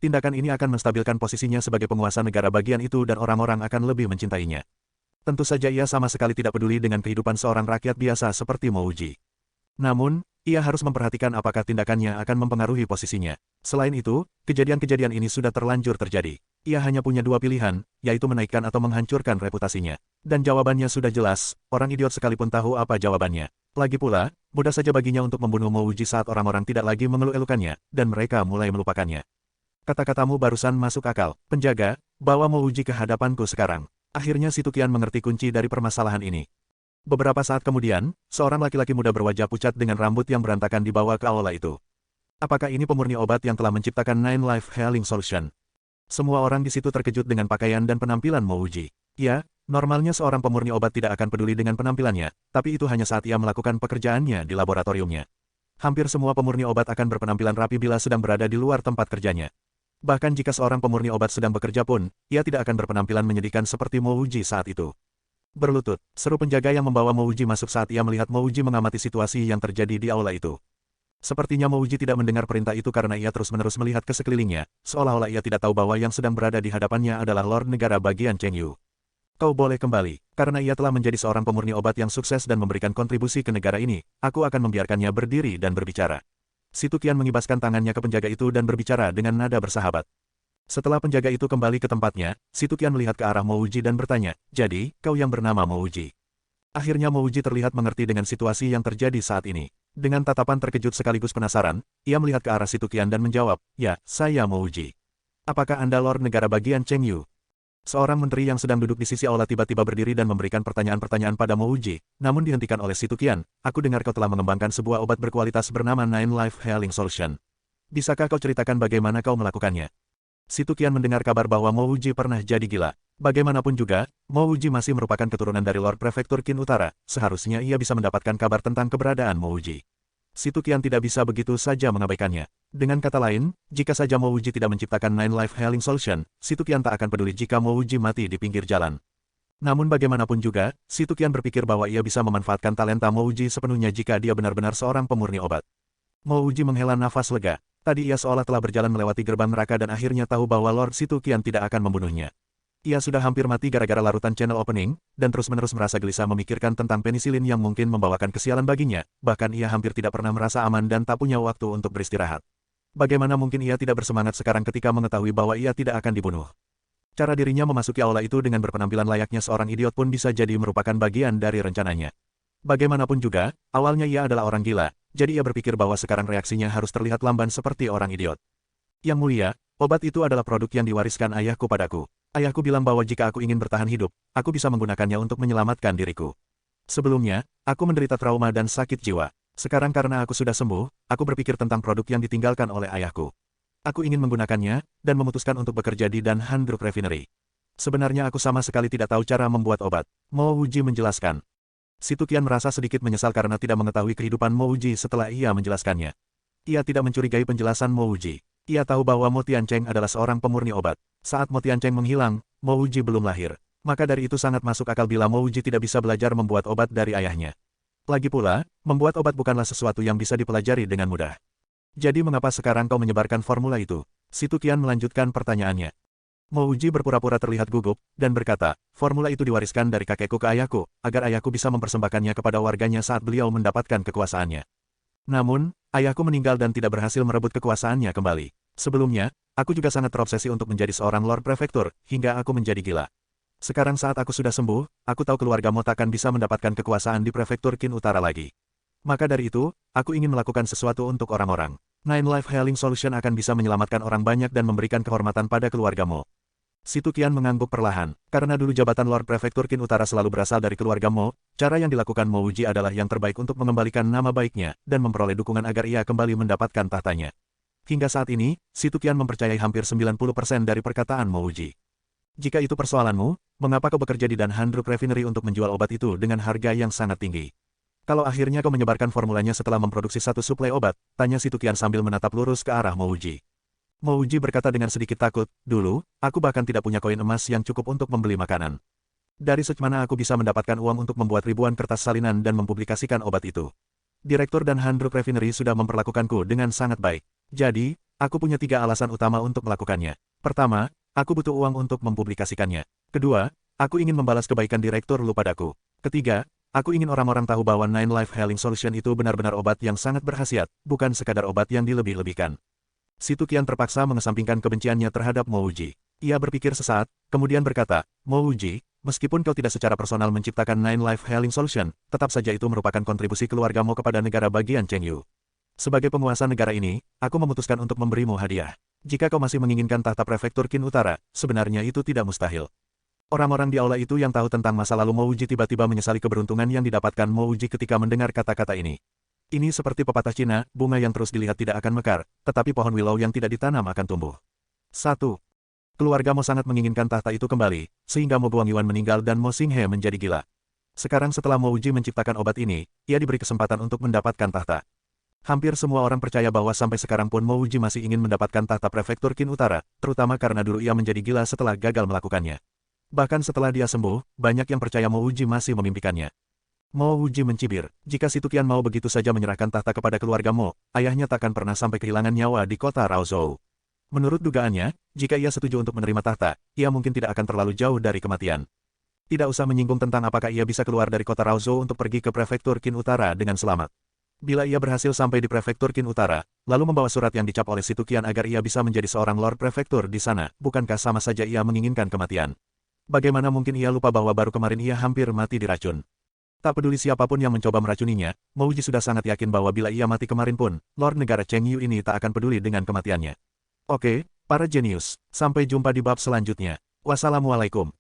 S1: Tindakan ini akan menstabilkan posisinya sebagai penguasa negara bagian itu dan orang-orang akan lebih mencintainya. Tentu saja ia sama sekali tidak peduli dengan kehidupan seorang rakyat biasa seperti Mo Wuji. Namun, ia harus memperhatikan apakah tindakannya akan mempengaruhi posisinya. Selain itu, kejadian-kejadian ini sudah terlanjur terjadi. Ia hanya punya dua pilihan, yaitu menaikkan atau menghancurkan reputasinya. Dan jawabannya sudah jelas, orang idiot sekalipun tahu apa jawabannya. Lagi pula, mudah saja baginya untuk membunuh Mo Wuji saat orang-orang tidak lagi mengeluh-elukannya, dan mereka mulai melupakannya. Kata-katamu barusan masuk akal. Penjaga, bawa Mo Wuji ke hadapanku sekarang. Akhirnya Si Tuqian mengerti kunci dari permasalahan ini. Beberapa saat kemudian, seorang laki-laki muda berwajah pucat dengan rambut yang berantakan dibawa ke aula itu. Apakah ini pemurni obat yang telah menciptakan Nine Life Healing Solution? Semua orang di situ terkejut dengan pakaian dan penampilan Mo Wuji. Ya, normalnya seorang pemurni obat tidak akan peduli dengan penampilannya, tapi itu hanya saat ia melakukan pekerjaannya di laboratoriumnya. Hampir semua pemurni obat akan berpenampilan rapi bila sedang berada di luar tempat kerjanya. Bahkan jika seorang pemurni obat sedang bekerja pun, ia tidak akan berpenampilan menyedihkan seperti Mo Wuji saat itu. Berlutut, seru penjaga yang membawa Mo Wuji masuk saat ia melihat Mo Wuji mengamati situasi yang terjadi di aula itu. Sepertinya Mo Wuji tidak mendengar perintah itu karena ia terus-menerus melihat ke sekelilingnya, seolah-olah ia tidak tahu bahwa yang sedang berada di hadapannya adalah Lord Negara bagian Chengyu. Kau boleh kembali, karena ia telah menjadi seorang pemurni obat yang sukses dan memberikan kontribusi ke negara ini, aku akan membiarkannya berdiri dan berbicara. Si Tuqian mengibaskan tangannya ke penjaga itu dan berbicara dengan nada bersahabat. Setelah penjaga itu kembali ke tempatnya, Si Tuqian melihat ke arah Mo Wuji dan bertanya, jadi, kau yang bernama Mo Wuji? Akhirnya Mo Wuji terlihat mengerti dengan situasi yang terjadi saat ini. Dengan tatapan terkejut sekaligus penasaran, ia melihat ke arah Si Tuqian dan menjawab, ya, saya Mo Wuji. Apakah Anda Lord Negara bagian Chengyu? Seorang menteri yang sedang duduk di sisi aula tiba-tiba berdiri dan memberikan pertanyaan-pertanyaan pada Mo Wuji, namun dihentikan oleh Si Tuqian. Aku dengar kau telah mengembangkan sebuah obat berkualitas bernama Nine Life Healing Solution. Bisakah kau ceritakan bagaimana kau melakukannya? Si Tuqian mendengar kabar bahwa Mo Wuji pernah jadi gila. Bagaimanapun juga, Mo Wuji masih merupakan keturunan dari Lord Prefektur Qin Utara, seharusnya ia bisa mendapatkan kabar tentang keberadaan Mo Wuji. Si Tuqian tidak bisa begitu saja mengabaikannya. Dengan kata lain, jika saja Mo Wuji tidak menciptakan Nine Life Healing Solution, Si Tuqian tak akan peduli jika Mo Wuji mati di pinggir jalan. Namun bagaimanapun juga, Si Tuqian berpikir bahwa ia bisa memanfaatkan talenta Mo Wuji sepenuhnya jika dia benar-benar seorang pemurni obat. Mo Wuji menghela nafas lega. Tadi ia seolah telah berjalan melewati gerbang neraka dan akhirnya tahu bahwa Lord Si Tuqian tidak akan membunuhnya. Ia sudah hampir mati gara-gara larutan channel opening, dan terus-menerus merasa gelisah memikirkan tentang penisilin yang mungkin membawakan kesialan baginya, bahkan ia hampir tidak pernah merasa aman dan tak punya waktu untuk beristirahat. Bagaimana mungkin ia tidak bersemangat sekarang ketika mengetahui bahwa ia tidak akan dibunuh? Cara dirinya memasuki aula itu dengan berpenampilan layaknya seorang idiot pun bisa jadi merupakan bagian dari rencananya. Bagaimanapun juga, awalnya ia adalah orang gila, jadi ia berpikir bahwa sekarang reaksinya harus terlihat lamban seperti orang idiot. Yang mulia, obat itu adalah produk yang diwariskan ayahku padaku. Ayahku bilang bahwa jika aku ingin bertahan hidup, aku bisa menggunakannya untuk menyelamatkan diriku. Sebelumnya, aku menderita trauma dan sakit jiwa. Sekarang karena aku sudah sembuh, aku berpikir tentang produk yang ditinggalkan oleh ayahku. Aku ingin menggunakannya, dan memutuskan untuk bekerja di Dan Han Drug Refinery. Sebenarnya aku sama sekali tidak tahu cara membuat obat. Mo Wuji menjelaskan. Si Tuqian merasa sedikit menyesal karena tidak mengetahui kehidupan Mo Wuji setelah ia menjelaskannya. Ia tidak mencurigai penjelasan Mo Wuji. Ia tahu bahwa Mo Tiancheng adalah seorang pemurni obat. Saat Mo Tiancheng menghilang, Mo Wuji belum lahir. Maka dari itu sangat masuk akal bila Mo Wuji tidak bisa belajar membuat obat dari ayahnya. Lagi pula, membuat obat bukanlah sesuatu yang bisa dipelajari dengan mudah. Jadi mengapa sekarang kau menyebarkan formula itu? Si Tuqian melanjutkan pertanyaannya. Mo Wuji berpura-pura terlihat gugup, dan berkata, formula itu diwariskan dari kakekku ke ayahku, agar ayahku bisa mempersembahkannya kepada warganya saat beliau mendapatkan kekuasaannya. Namun, ayahku meninggal dan tidak berhasil merebut kekuasaannya kembali. Sebelumnya, aku juga sangat terobsesi untuk menjadi seorang Lord Prefektur, hingga aku menjadi gila. Sekarang saat aku sudah sembuh, aku tahu keluarga Mo takkan bisa mendapatkan kekuasaan di Prefektur Qin Utara lagi. Maka dari itu, aku ingin melakukan sesuatu untuk orang-orang. Nine Life Healing Solution akan bisa menyelamatkan orang banyak dan memberikan kehormatan pada keluarga Mo. Situ Qian mengangguk perlahan. Karena dulu jabatan Lord Prefektur Qin Utara selalu berasal dari keluarga Mo, cara yang dilakukan Mo Wuji adalah yang terbaik untuk mengembalikan nama baiknya dan memperoleh dukungan agar ia kembali mendapatkan tahtanya. Hingga saat ini, Situ Qian mempercayai hampir 90% dari perkataan Mo Wuji. Jika itu persoalanmu, mengapa kau bekerja di Dan Handrup Refinery untuk menjual obat itu dengan harga yang sangat tinggi? Kalau akhirnya kau menyebarkan formulanya setelah memproduksi satu suplai obat, tanya Situ Qian sambil menatap lurus ke arah Mo Wuji. Mo Wuji berkata dengan sedikit takut, dulu, aku bahkan tidak punya koin emas yang cukup untuk membeli makanan. Dari mana aku bisa mendapatkan uang untuk membuat ribuan kertas salinan dan mempublikasikan obat itu? Direktur Dan Handrup Refinery sudah memperlakukanku dengan sangat baik. Jadi, aku punya 3 alasan utama untuk melakukannya. Pertama, aku butuh uang untuk mempublikasikannya. Kedua, aku ingin membalas kebaikan Direktur Lu padaku. Ketiga, aku ingin orang-orang tahu bahwa Nine Life Healing Solution itu benar-benar obat yang sangat berkhasiat, bukan sekadar obat yang dilebih-lebihkan. Situ Qian terpaksa mengesampingkan kebenciannya terhadap Mo Wuji. Ia berpikir sesaat, kemudian berkata, Mo Wuji, meskipun kau tidak secara personal menciptakan Nine Life Healing Solution, tetap saja itu merupakan kontribusi keluargamu kepada negara bagian Chengyu. Sebagai penguasa negara ini, aku memutuskan untuk memberimu hadiah. Jika kau masih menginginkan tahta prefektur Qin Utara, sebenarnya itu tidak mustahil. Orang-orang di aula itu yang tahu tentang masa lalu Mo Wuji tiba-tiba menyesali keberuntungan yang didapatkan Mo Wuji ketika mendengar kata-kata ini. Ini seperti pepatah Cina, bunga yang terus dilihat tidak akan mekar, tetapi pohon willow yang tidak ditanam akan tumbuh. 1. Keluarga Mo sangat menginginkan tahta itu kembali, sehingga Mo Guangyuan meninggal dan Mo Xinghe menjadi gila. Sekarang setelah Mo Wuji menciptakan obat ini, ia diberi kesempatan untuk mendapatkan tahta. Hampir semua orang percaya bahwa sampai sekarang pun Mo Wuji masih ingin mendapatkan tahta prefektur Qin Utara, terutama karena dulu ia menjadi gila setelah gagal melakukannya. Bahkan setelah dia sembuh, banyak yang percaya Mo Wuji masih memimpikannya. Mo Wuji mencibir, jika Situ Qian mau begitu saja menyerahkan tahta kepada keluarga Mo, ayahnya takkan pernah sampai kehilangan nyawa di kota Raozhou. Menurut dugaannya, jika ia setuju untuk menerima tahta, ia mungkin tidak akan terlalu jauh dari kematian. Tidak usah menyinggung tentang apakah ia bisa keluar dari kota Raozhou untuk pergi ke prefektur Qin Utara dengan selamat. Bila ia berhasil sampai di prefektur Qin Utara, lalu membawa surat yang dicap oleh Situ Qian agar ia bisa menjadi seorang lord prefektur di sana, bukankah sama saja ia menginginkan kematian? Bagaimana mungkin ia lupa bahwa baru kemarin ia hampir mati diracun? Tak peduli siapapun yang mencoba meracuninya, Mo Wuji sudah sangat yakin bahwa bila ia mati kemarin pun, Lord Negara Chengyu ini tak akan peduli dengan kematiannya. Oke, para jenius, sampai jumpa di bab selanjutnya. Wassalamualaikum.